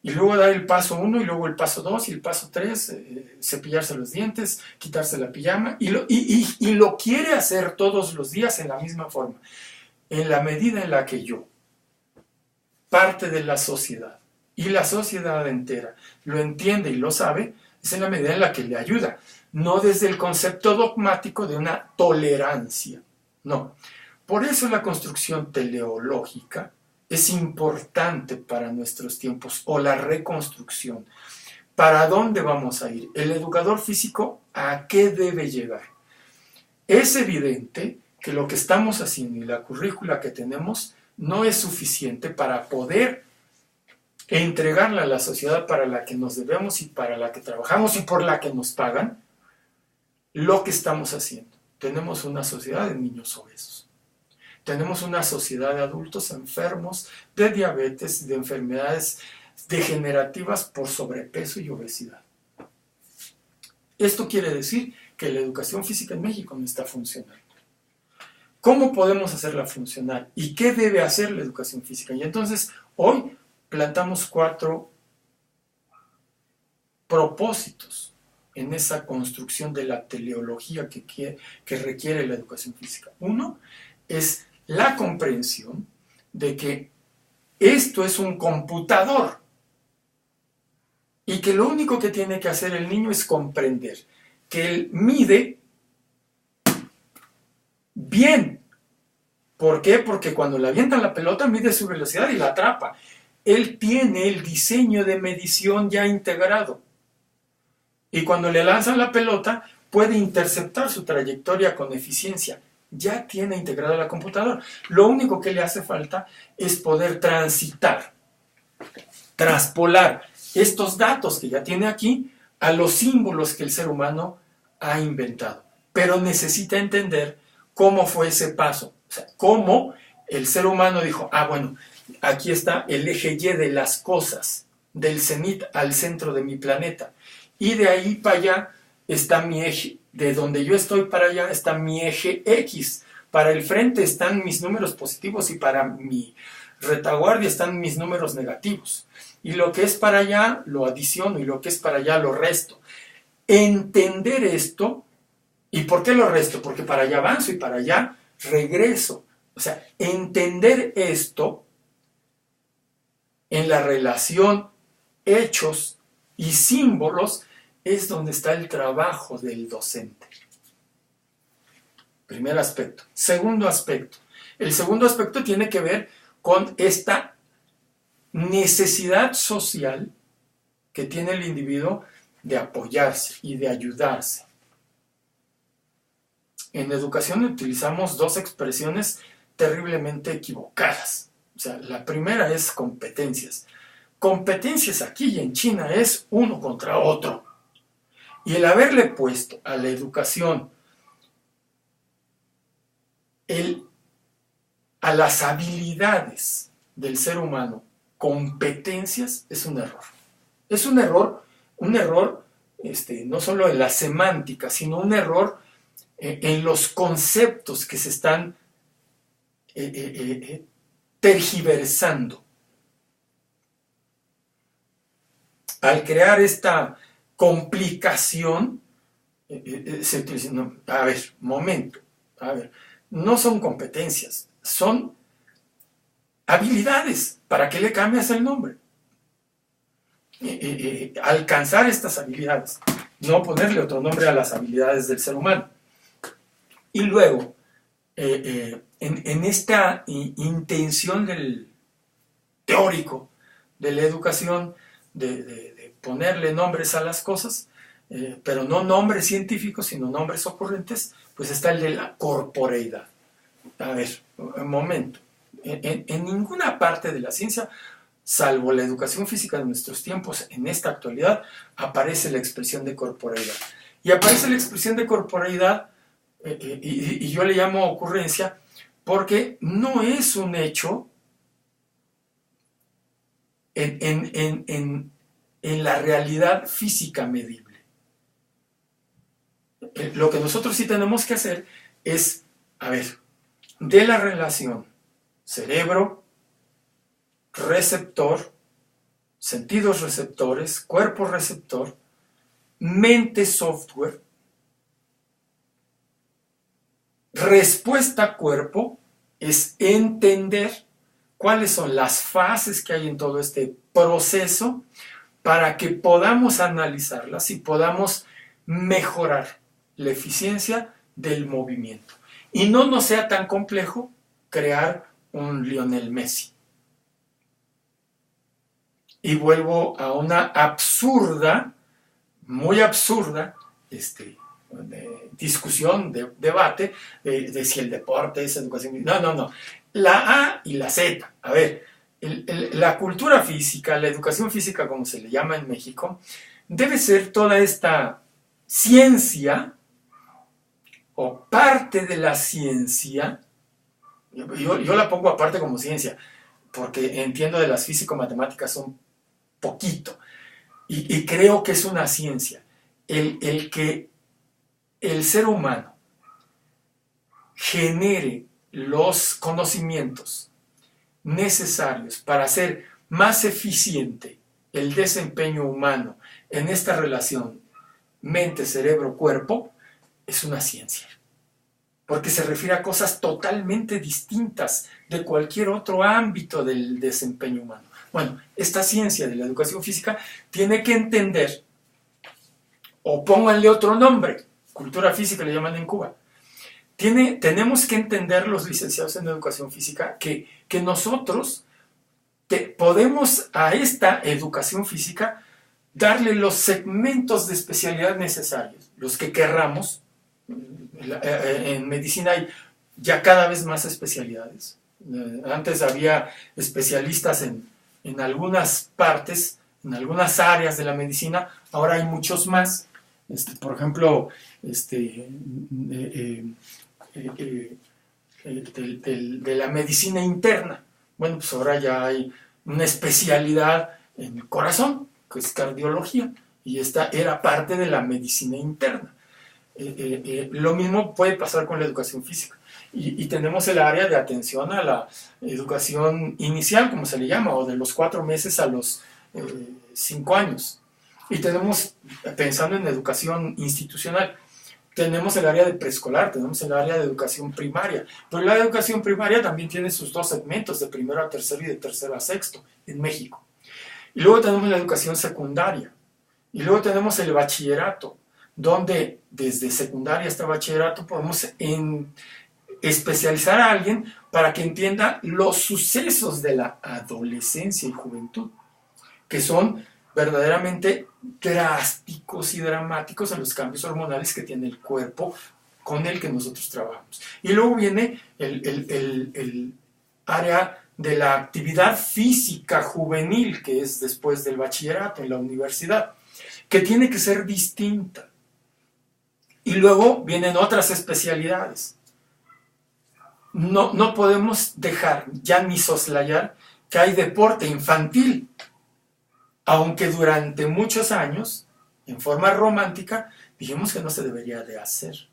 y luego dar el paso 1 y luego el paso 2 y el paso 3, cepillarse los dientes, quitarse la pijama y lo quiere hacer todos los días en la misma forma. En la medida en la que yo, parte de la sociedad, y la sociedad entera lo entiende y lo sabe, es en la medida en la que le ayuda, no desde el concepto dogmático de una tolerancia, no. Por eso la construcción teleológica es importante para nuestros tiempos, o la reconstrucción. ¿Para dónde vamos a ir? El educador físico, ¿a qué debe llegar? Es evidente que lo que estamos haciendo y la currícula que tenemos no es suficiente para poder entregarla a la sociedad para la que nos debemos y para la que trabajamos y por la que nos pagan lo que estamos haciendo. Tenemos una sociedad de niños obesos. Tenemos una sociedad de adultos enfermos de diabetes, de enfermedades degenerativas por sobrepeso y obesidad. Esto quiere decir que la educación física en México no está funcionando. ¿Cómo podemos hacerla funcionar? ¿Y qué debe hacer la educación física? Y entonces, hoy plantamos 4 propósitos en esa construcción de la teleología que requiere la educación física. Uno es la comprensión de que esto es un computador y que lo único que tiene que hacer el niño es comprender que él mide bien. ¿Por qué? Porque cuando le avientan la pelota mide su velocidad y la atrapa. Él tiene el diseño de medición ya integrado. Y cuando le lanzan la pelota puede interceptar su trayectoria con eficiencia. Ya tiene integrado la computadora. Lo único que le hace falta es poder transitar, traspolar estos datos que ya tiene aquí a los símbolos que el ser humano ha inventado. Pero necesita entender cómo fue ese paso. O sea, cómo el ser humano dijo, bueno, aquí está el eje Y de las cosas, del cenit al centro de mi planeta. Y de ahí para allá está mi eje. De donde yo estoy para allá está mi eje X. Para el frente están mis números positivos y para mi retaguardia están mis números negativos. Y lo que es para allá lo adiciono y lo que es para allá lo resto. Entender esto, ¿y por qué lo resto? Porque para allá avanzo y para allá regreso. O sea, entender esto en la relación hechos y símbolos es donde está el trabajo del docente. Primer aspecto. Segundo aspecto. El segundo aspecto tiene que ver con esta necesidad social que tiene el individuo de apoyarse y de ayudarse. En educación utilizamos 2 expresiones terriblemente equivocadas. O sea, la primera es competencias. Competencias aquí y en China es uno contra otro. Y el haberle puesto a la educación a las habilidades del ser humano competencias es un error. Es un error no solo en la semántica, sino un error en los conceptos que se están tergiversando. Al crear esta complicación, se utiliza, no son competencias, son habilidades. ¿Para qué le cambias el nombre? Alcanzar estas habilidades, no ponerle otro nombre a las habilidades del ser humano. Y luego, en esta intención teórico de la educación, de ponerle nombres a las cosas, pero no nombres científicos, sino nombres ocurrentes, pues está el de la corporeidad. A ver, un momento. En ninguna parte de la ciencia, salvo la educación física de nuestros tiempos, en esta actualidad, aparece la expresión de corporeidad. Y aparece la expresión de corporeidad, y yo le llamo ocurrencia, porque no es un hecho en la realidad física medible. Lo que nosotros sí tenemos que hacer es, a ver, de la relación cerebro, receptor, sentidos receptores, cuerpo receptor, mente software, respuesta cuerpo, es entender cuáles son las fases que hay en todo este proceso para que podamos analizarlas y podamos mejorar la eficiencia del movimiento. Y no nos sea tan complejo crear un Lionel Messi. Y vuelvo a una absurda, muy absurda, discusión, debate, de si el deporte es educación. No. La A y la Z. A ver, la cultura física, la educación física, como se le llama en México, debe ser toda esta ciencia, o parte de la ciencia. Yo la pongo aparte como ciencia, porque entiendo de las físico-matemáticas un poquito, y creo que es una ciencia, el que el ser humano genere los conocimientos necesarios para hacer más eficiente el desempeño humano en esta relación mente, cerebro, cuerpo, es una ciencia. Porque se refiere a cosas totalmente distintas de cualquier otro ámbito del desempeño humano. Bueno, esta ciencia de la educación física tiene que entender, o pónganle otro nombre, cultura física le llaman en Cuba, tenemos que entender los licenciados en educación física que nosotros podemos a esta educación física darle los segmentos de especialidad necesarios, los que querramos. En medicina hay ya cada vez más especialidades. Antes había especialistas en algunas partes, en algunas áreas de la medicina, ahora hay muchos más. Por ejemplo, de la medicina interna. Bueno, pues ahora ya hay una especialidad en el corazón, que es cardiología, y esta era parte de la medicina interna. Lo mismo puede pasar con la educación física. Y tenemos el área de atención a la educación inicial, como se le llama, o de los 4 meses a los 5 años. Y tenemos, pensando en educación institucional, tenemos el área de preescolar, tenemos el área de educación primaria. Pero la educación primaria también tiene sus 2 segmentos, de primero a tercero y de tercero a sexto, en México. Y luego tenemos la educación secundaria. Y luego tenemos el bachillerato, donde desde secundaria hasta bachillerato podemos especializar a alguien para que entienda los sucesos de la adolescencia y juventud, que son verdaderamente drásticos y dramáticos en los cambios hormonales que tiene el cuerpo con el que nosotros trabajamos. Y luego viene el área de la actividad física juvenil, que es después del bachillerato en la universidad, que tiene que ser distinta. Y luego vienen otras especialidades. No podemos dejar ya ni soslayar que hay deporte infantil, aunque durante muchos años, en forma romántica, dijimos que no se debería de hacer.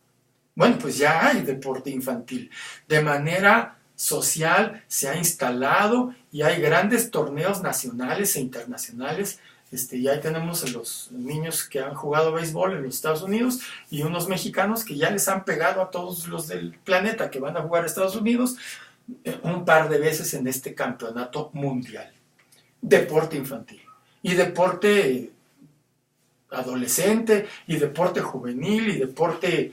Bueno, pues ya hay deporte infantil. De manera social se ha instalado y hay grandes torneos nacionales e internacionales. Y ahí tenemos los niños que han jugado béisbol en los Estados Unidos y unos mexicanos que ya les han pegado a todos los del planeta que van a jugar a Estados Unidos un par de veces en este campeonato mundial. Deporte infantil. Y deporte adolescente, y deporte juvenil, y deporte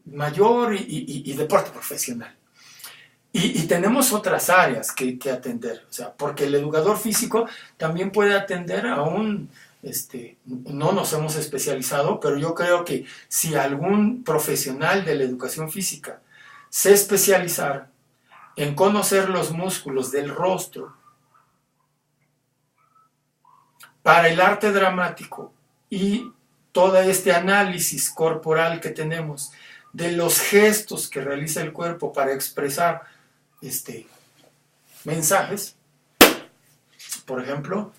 mayor, y deporte profesional. Y tenemos otras áreas que atender, o sea, porque el educador físico también puede atender a no nos hemos especializado, pero yo creo que si algún profesional de la educación física se especializara en conocer los músculos del rostro para el arte dramático y todo este análisis corporal que tenemos de los gestos que realiza el cuerpo para expresar mensajes, por ejemplo,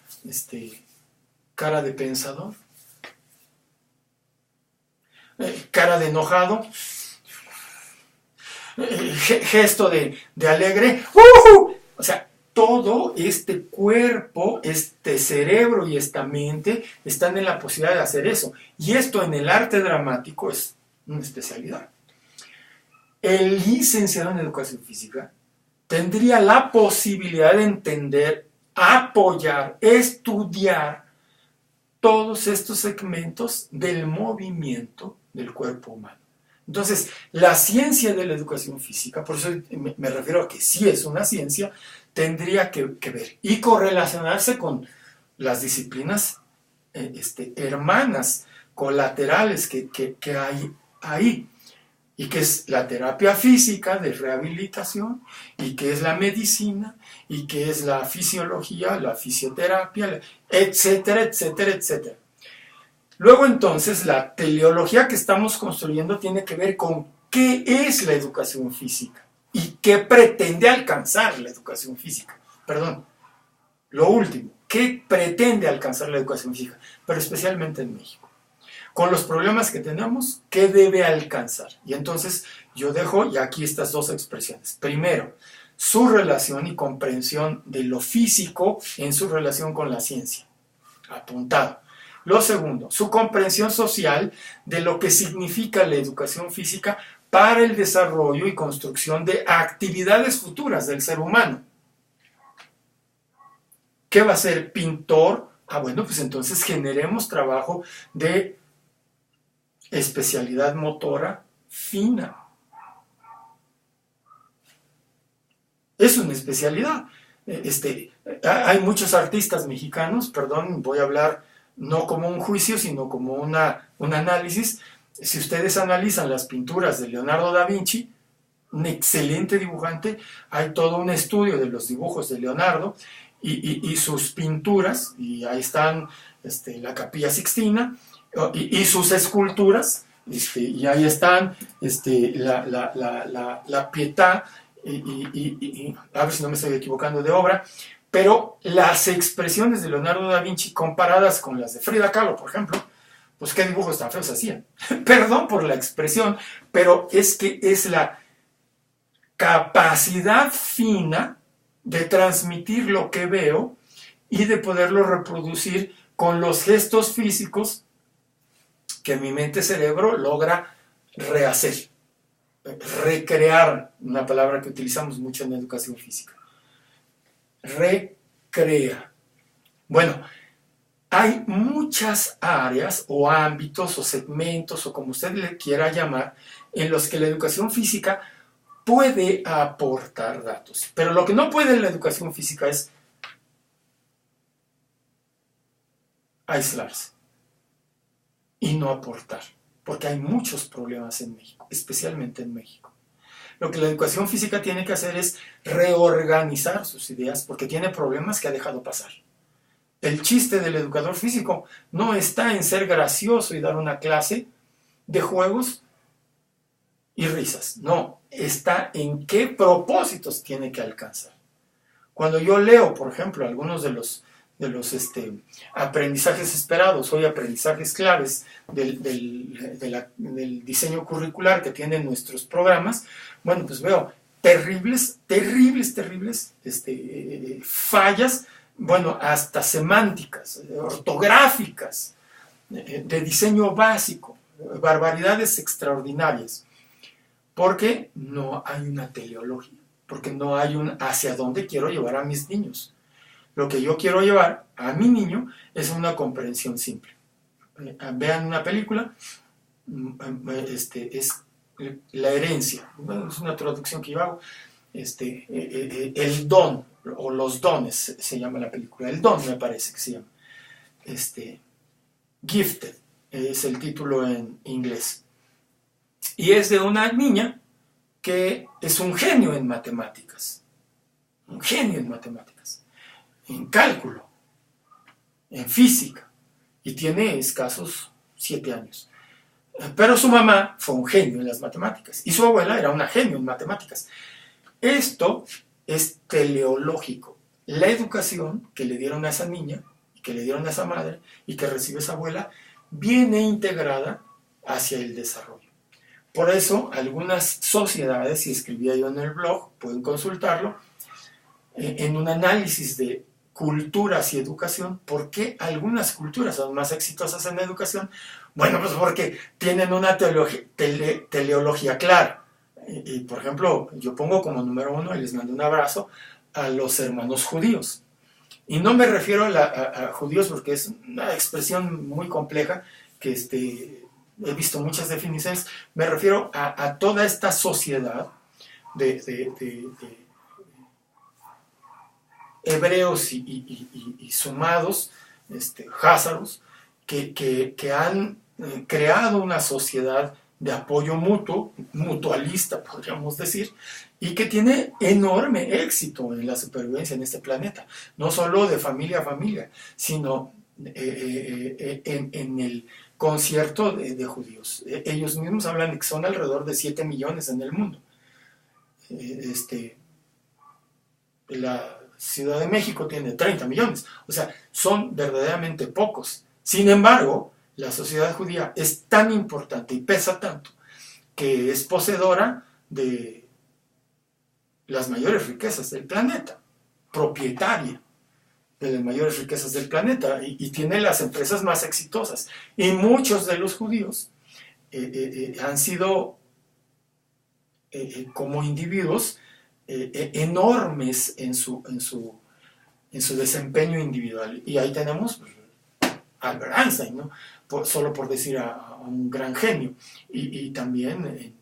cara de pensador, cara de enojado, gesto de alegre, o sea, todo este cuerpo, este cerebro y esta mente están en la posibilidad de hacer eso. Y esto en el arte dramático es una especialidad. El licenciado en educación física tendría la posibilidad de entender, apoyar, estudiar todos estos segmentos del movimiento del cuerpo humano. Entonces, la ciencia de la educación física, por eso me refiero a que sí es una ciencia, tendría que ver y correlacionarse con las disciplinas hermanas, colaterales que hay ahí, y que es la terapia física de rehabilitación, y que es la medicina, y que es la fisiología, la fisioterapia, etcétera, etcétera, etcétera. Luego entonces la teleología que estamos construyendo tiene que ver con qué es la educación física y qué pretende alcanzar la educación física. Perdón, lo último, ¿qué pretende alcanzar la educación física? Pero especialmente en México. Con los problemas que tenemos, ¿qué debe alcanzar? Y entonces yo dejo ya aquí estas dos expresiones. Primero, su relación y comprensión de lo físico en su relación con la ciencia. Apuntado. Lo segundo, su comprensión social de lo que significa la educación física para el desarrollo y construcción de actividades futuras del ser humano. ¿Qué va a ser? ¿Pintor? Bueno, pues entonces generemos trabajo de especialidad motora fina. Es una especialidad. Hay muchos artistas mexicanos, perdón, voy a hablar no como un juicio, sino como un análisis. Si ustedes analizan las pinturas de Leonardo da Vinci, un excelente dibujante, hay todo un estudio de los dibujos de Leonardo y sus pinturas, y ahí están la Capilla Sixtina, y sus esculturas, y ahí están la Pietà, y a ver si no me estoy equivocando de obra, pero las expresiones de Leonardo da Vinci comparadas con las de Frida Kahlo, por ejemplo, pues qué dibujos tan feos hacían. Perdón por la expresión, pero es que es la capacidad fina de transmitir lo que veo y de poderlo reproducir con los gestos físicos que mi mente-cerebro logra rehacer, recrear, una palabra que utilizamos mucho en la educación física. Recrea. Bueno, hay muchas áreas o ámbitos o segmentos o como usted le quiera llamar en los que la educación física puede aportar datos, pero lo que no puede la educación física es aislarse y no aportar, porque hay muchos problemas en México, especialmente en México. Lo que la educación física tiene que hacer es reorganizar sus ideas porque tiene problemas que ha dejado pasar. El chiste del educador físico no está en ser gracioso y dar una clase de juegos y risas. No, está en qué propósitos tiene que alcanzar. Cuando yo leo, por ejemplo, algunos de los aprendizajes esperados, hoy aprendizajes claves del diseño curricular que tienen nuestros programas, bueno, pues veo terribles fallas, bueno, hasta semánticas, ortográficas, de diseño básico, barbaridades extraordinarias, porque no hay una teleología, porque no hay un hacia dónde quiero llevar a mis niños. Lo que yo quiero llevar a mi niño es una comprensión simple. Vean una película, es la herencia, bueno, es una traducción que yo hago, El don, o los dones, se llama la película, El Don me parece que se llama, Gifted, es el título en inglés. Y es de una niña que es un genio en matemáticas, en cálculo, en física, y tiene escasos 7 años. Pero su mamá fue un genio en las matemáticas, y su abuela era una genio en matemáticas. Esto es teleológico. La educación que le dieron a esa niña, que le dieron a esa madre, y que recibe esa abuela, viene integrada hacia el desarrollo. Por eso, algunas sociedades, y escribía yo en el blog, pueden consultarlo, en un análisis de culturas y educación. ¿Por qué algunas culturas son más exitosas en la educación? Bueno, pues porque tienen una teleología clara. Y, por ejemplo, yo pongo como número 1, y les mando un abrazo, a los hermanos judíos. Y no me refiero a judíos porque es una expresión muy compleja que he visto muchas definiciones. Me refiero a toda esta sociedad de hebreos y sumados, házaros, que han creado una sociedad de apoyo mutuo, mutualista, podríamos decir, y que tiene enorme éxito en la supervivencia en este planeta, no solo de familia a familia, sino en el concierto de judíos. Ellos mismos hablan de que son alrededor de 7 millones en el mundo. La Ciudad de México tiene 30 millones, o sea, son verdaderamente pocos. Sin embargo, la sociedad judía es tan importante y pesa tanto que es poseedora de las mayores riquezas del planeta, propietaria de las mayores riquezas del planeta, y tiene las empresas más exitosas. Y muchos de los judíos han sido como individuos enormes en su desempeño individual. Y ahí tenemos pues, Albert Einstein, ¿no? Solo por decir a un gran genio. Y también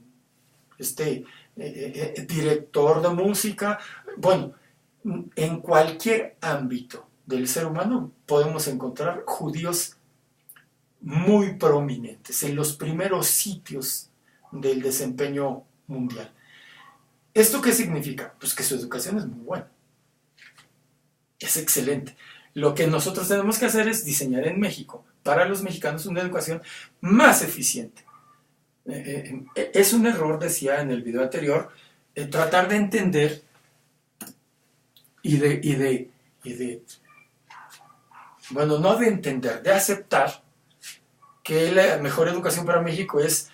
director de música. Bueno, en cualquier ámbito del ser humano podemos encontrar judíos muy prominentes, en los primeros sitios del desempeño mundial. ¿Esto qué significa? Pues que su educación es muy buena, es excelente. Lo que nosotros tenemos que hacer es diseñar en México, para los mexicanos, una educación más eficiente. Es un error, decía en el video anterior, tratar de entender bueno, no de entender, de aceptar que la mejor educación para México es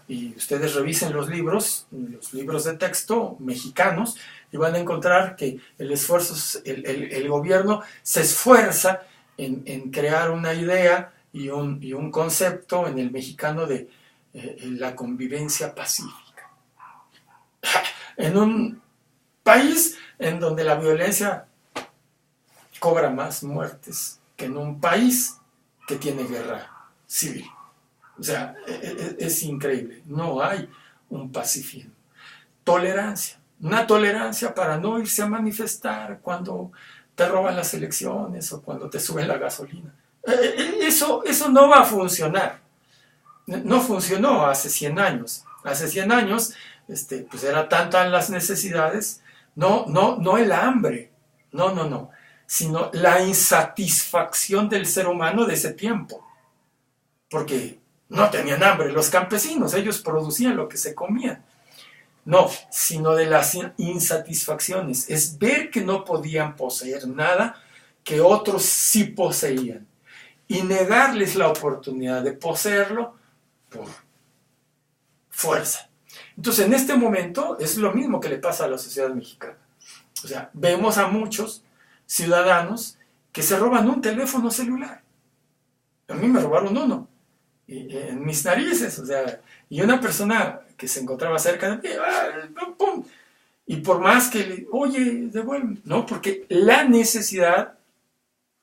y ustedes revisen los libros de texto mexicanos, y van a encontrar que el gobierno se esfuerza en crear una idea y un concepto en el mexicano de la convivencia pacífica. En un país en donde la violencia cobra más muertes que en un país que tiene guerra civil. O sea, es increíble. No hay un pacifismo. Tolerancia. Una tolerancia para no irse a manifestar cuando te roban las elecciones o cuando te suben la gasolina. Eso no va a funcionar. No funcionó hace 100 años. Hace 100 años pues era tantas las necesidades, no el hambre, no, sino la insatisfacción del ser humano de ese tiempo. Porque no tenían hambre los campesinos, ellos producían lo que se comían. No, sino de las insatisfacciones. Es ver que no podían poseer nada que otros sí poseían, y negarles la oportunidad de poseerlo por fuerza. Entonces, en este momento es lo mismo que le pasa a la sociedad mexicana. O sea, vemos a muchos ciudadanos que se roban un teléfono celular. A mí me robaron uno, en mis narices, o sea, y una persona que se encontraba cerca de mí, ¡pum! Y por más que oye, devuelve, no, porque la necesidad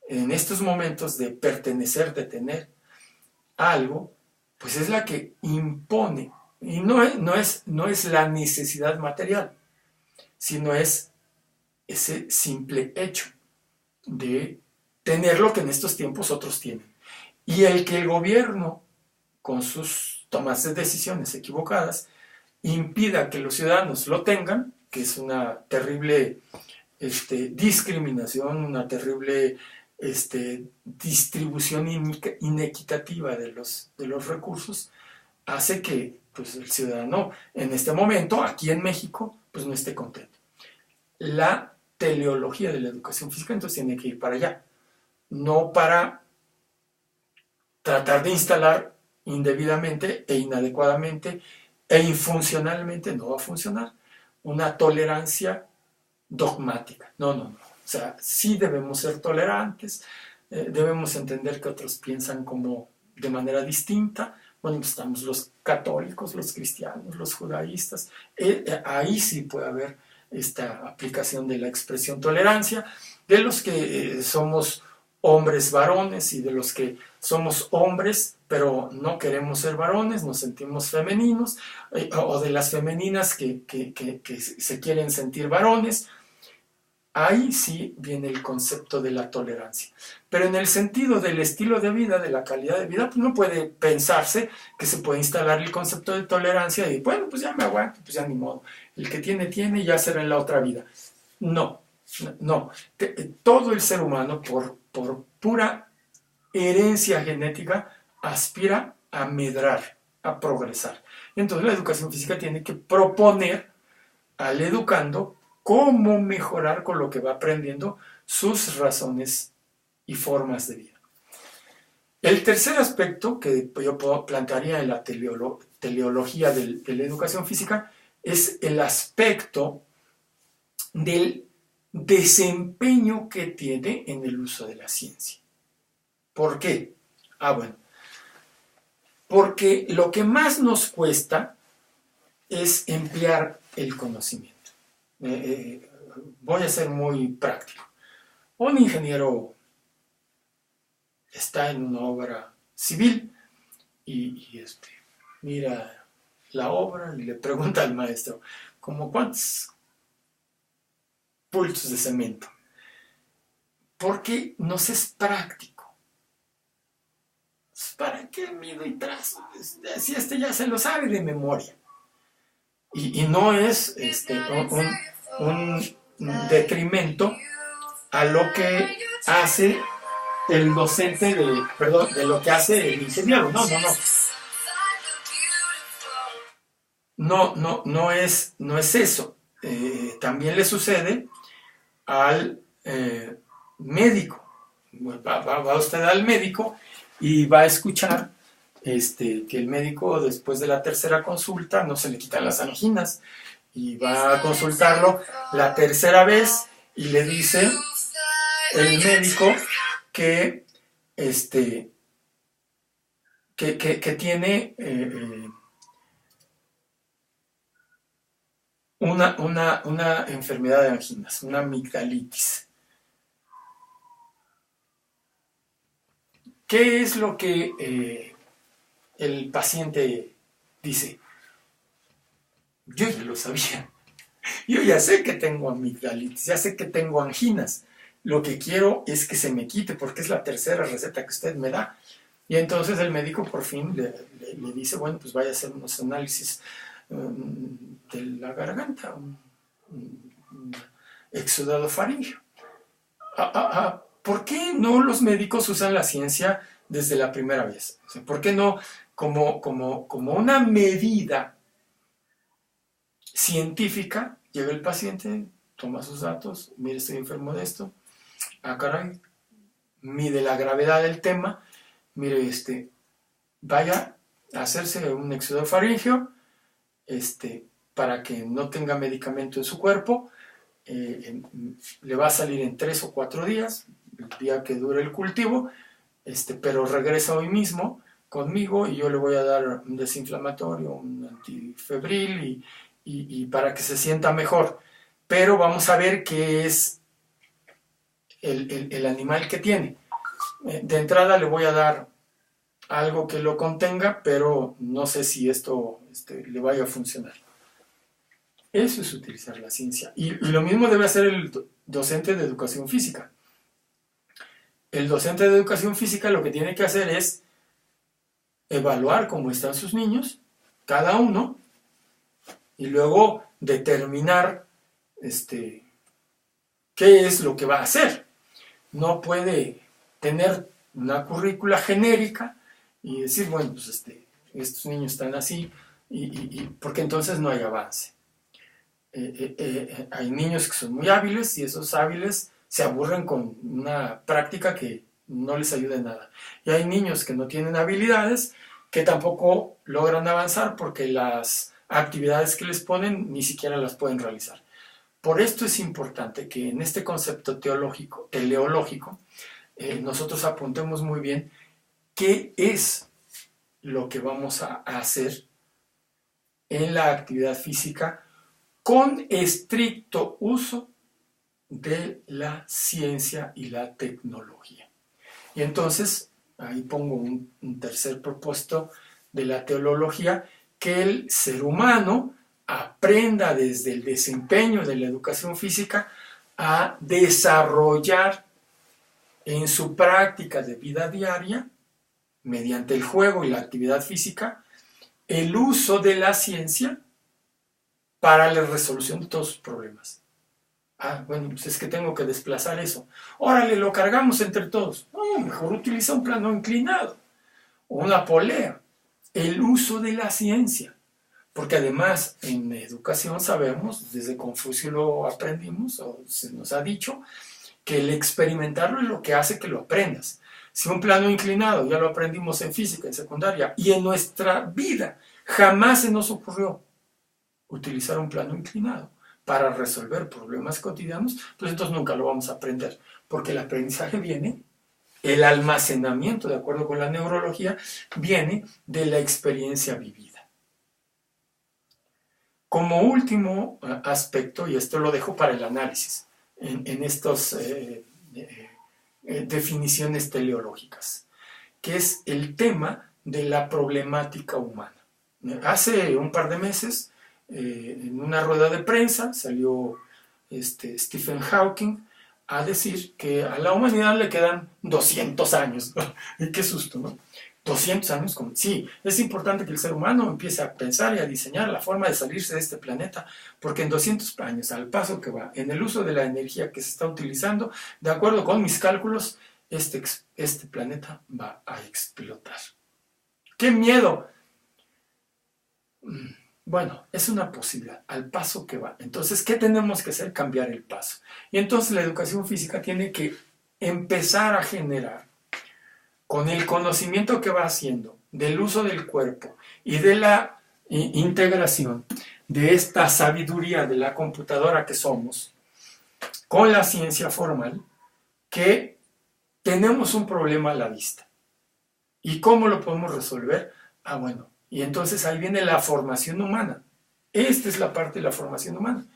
en estos momentos de pertenecer, de tener algo, pues es la que impone, y no es la necesidad material. sino es ese simple hecho de tener lo que en estos tiempos otros tienen. Y el que el gobierno, con sus tomas de decisiones equivocadas, impida que los ciudadanos lo tengan, que es una terrible discriminación, una terrible distribución inequitativa de los recursos, hace que pues, el ciudadano en este momento, aquí en México, pues no esté contento. La teleología de la educación física entonces tiene que ir para allá, no para tratar de instalar indebidamente e inadecuadamente e infuncionalmente, no va a funcionar, una tolerancia dogmática. No. O sea, sí debemos ser tolerantes, debemos entender que otros piensan como de manera distinta. Bueno, pues estamos los católicos, los cristianos, los judaístas. Ahí sí puede haber esta aplicación de la expresión tolerancia, de los que somos hombres varones y de los que somos hombres pero no queremos ser varones, nos sentimos femeninos, o de las femeninas que se quieren sentir varones. Ahí sí viene el concepto de la tolerancia. Pero en el sentido del estilo de vida, de la calidad de vida, pues no puede pensarse que se puede instalar el concepto de tolerancia y, bueno, pues ya me aguanto, pues ya ni modo. El que tiene, y ya será en la otra vida. No. Todo el ser humano, por pura herencia genética, aspira a medrar, a progresar. Entonces la educación física tiene que proponer al educando cómo mejorar con lo que va aprendiendo sus razones y formas de vida. El tercer aspecto que yo plantearía en la teleología de la educación física es el aspecto del desempeño que tiene en el uso de la ciencia. ¿Por qué? Bueno, porque lo que más nos cuesta es emplear el conocimiento. Voy a ser muy práctico. Un ingeniero está en una obra civil y mira la obra y le pregunta al maestro, ¿cómo cuántos pulsos de cemento? Porque nos es práctico. ¿Para qué mido y trazo? Si ya se lo sabe de memoria. Y no es un detrimento a lo que hace el docente de lo que hace el ingeniero. No es eso. También le sucede al médico. Va usted al médico y va a escuchar que el médico después de la tercera consulta no se le quitan las anginas y va a consultarlo la tercera vez y le dice el médico que tiene una enfermedad de anginas, una amigdalitis. ¿Qué es lo que el paciente dice? Yo ya lo sabía. Yo ya sé que tengo amigdalitis, ya sé que tengo anginas. Lo que quiero es que se me quite porque es la tercera receta que usted me da. Y entonces el médico por fin le dice, bueno, pues vaya a hacer unos análisis de la garganta, un exudado faríngeo. ¿Por qué no los médicos usan la ciencia desde la primera vez? O sea, ¿por qué no como una medida científica? Llega el paciente, toma sus datos, mire, estoy enfermo de esto, caray, mide la gravedad del tema, mire, vaya a hacerse un exudado faríngeo, para que no tenga medicamento en su cuerpo, le va a salir en 3 o 4 días, el día que dure el cultivo, pero regresa hoy mismo conmigo y yo le voy a dar un desinflamatorio, un antifebril y para que se sienta mejor. Pero vamos a ver qué es el animal que tiene. De entrada le voy a dar algo que lo contenga, pero no sé si esto le vaya a funcionar. Eso es utilizar la ciencia. Y lo mismo debe hacer el docente de educación física. El docente de educación física lo que tiene que hacer es evaluar cómo están sus niños, cada uno, y luego determinar qué es lo que va a hacer. No puede tener una currícula genérica y decir, bueno, pues estos niños están así, porque entonces no hay avance. Hay niños que son muy hábiles y esos hábiles se aburren con una práctica que no les ayuda en nada. Y hay niños que no tienen habilidades que tampoco logran avanzar porque las actividades que les ponen ni siquiera las pueden realizar. Por esto es importante que en este concepto teleológico, nosotros apuntemos muy bien qué es lo que vamos a hacer en la actividad física con estricto uso de la ciencia y la tecnología. Y entonces, ahí pongo un tercer propósito de la teleología, que el ser humano aprenda desde el desempeño de la educación física a desarrollar en su práctica de vida diaria, mediante el juego y la actividad física, el uso de la ciencia para la resolución de todos sus problemas. Bueno, pues es que tengo que desplazar eso. Órale, lo cargamos entre todos. No, mejor utiliza un plano inclinado o una polea. El uso de la ciencia. Porque además en educación sabemos, desde Confucio lo aprendimos, o se nos ha dicho, que el experimentarlo es lo que hace que lo aprendas. Si un plano inclinado ya lo aprendimos en física, en secundaria, y en nuestra vida jamás se nos ocurrió utilizar un plano inclinado para resolver problemas cotidianos, pues entonces nunca lo vamos a aprender, porque el aprendizaje viene, el almacenamiento, de acuerdo con la neurología, viene de la experiencia vivida. Como último aspecto, y esto lo dejo para el análisis, en estas definiciones teleológicas, que es el tema de la problemática humana. Hace un par de meses, en una rueda de prensa, salió Stephen Hawking a decir que a la humanidad le quedan 200 años. Y qué susto, ¿no? 200 años, sí, es importante que el ser humano empiece a pensar y a diseñar la forma de salirse de este planeta, porque en 200 años, al paso que va, en el uso de la energía que se está utilizando, de acuerdo con mis cálculos, este planeta va a explotar. ¡Qué miedo! Bueno, es una posibilidad, al paso que va. Entonces, ¿qué tenemos que hacer? Cambiar el paso. Y entonces la educación física tiene que empezar a generar, con el conocimiento que va haciendo del uso del cuerpo y de la integración de esta sabiduría de la computadora que somos, con la ciencia formal, que tenemos un problema a la vista. ¿Y cómo lo podemos resolver? Bueno, y entonces ahí viene la formación humana. Esta es la parte de la formación humana.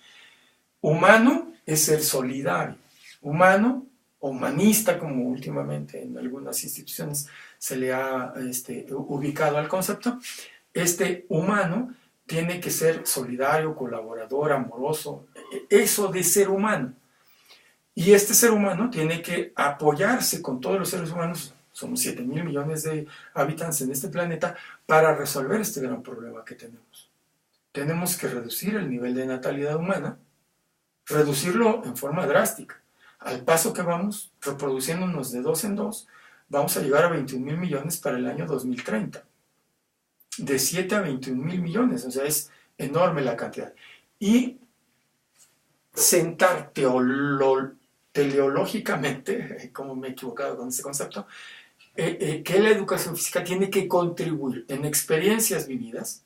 Humano es ser solidario. Humano, o humanista, como últimamente en algunas instituciones se le ha ubicado al concepto. Humano tiene que ser solidario, colaborador, amoroso, eso de ser humano. Y este ser humano tiene que apoyarse con todos los seres humanos, somos 7.000 millones de habitantes en este planeta, para resolver este gran problema que tenemos. Tenemos que reducir el nivel de natalidad humana, reducirlo en forma drástica. Al paso que vamos, reproduciéndonos de 2 en 2, vamos a llegar a 21.000 millones para el año 2030. De 7 a 21.000 millones, o sea, es enorme la cantidad. Y sentar teleológicamente, como me he equivocado con este concepto, que la educación física tiene que contribuir en experiencias vividas,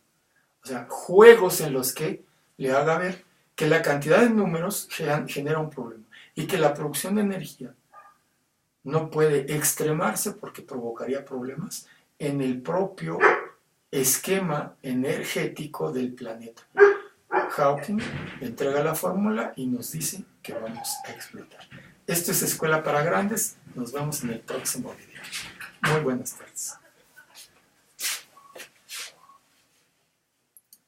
o sea, juegos en los que le haga ver que la cantidad de números genera un problema y que la producción de energía no puede extremarse porque provocaría problemas en el propio esquema energético del planeta. Hawking entrega la fórmula y nos dice que vamos a explotar. Esto es Escuela para Grandes. Nos vemos en el próximo video. Muy buenas tardes.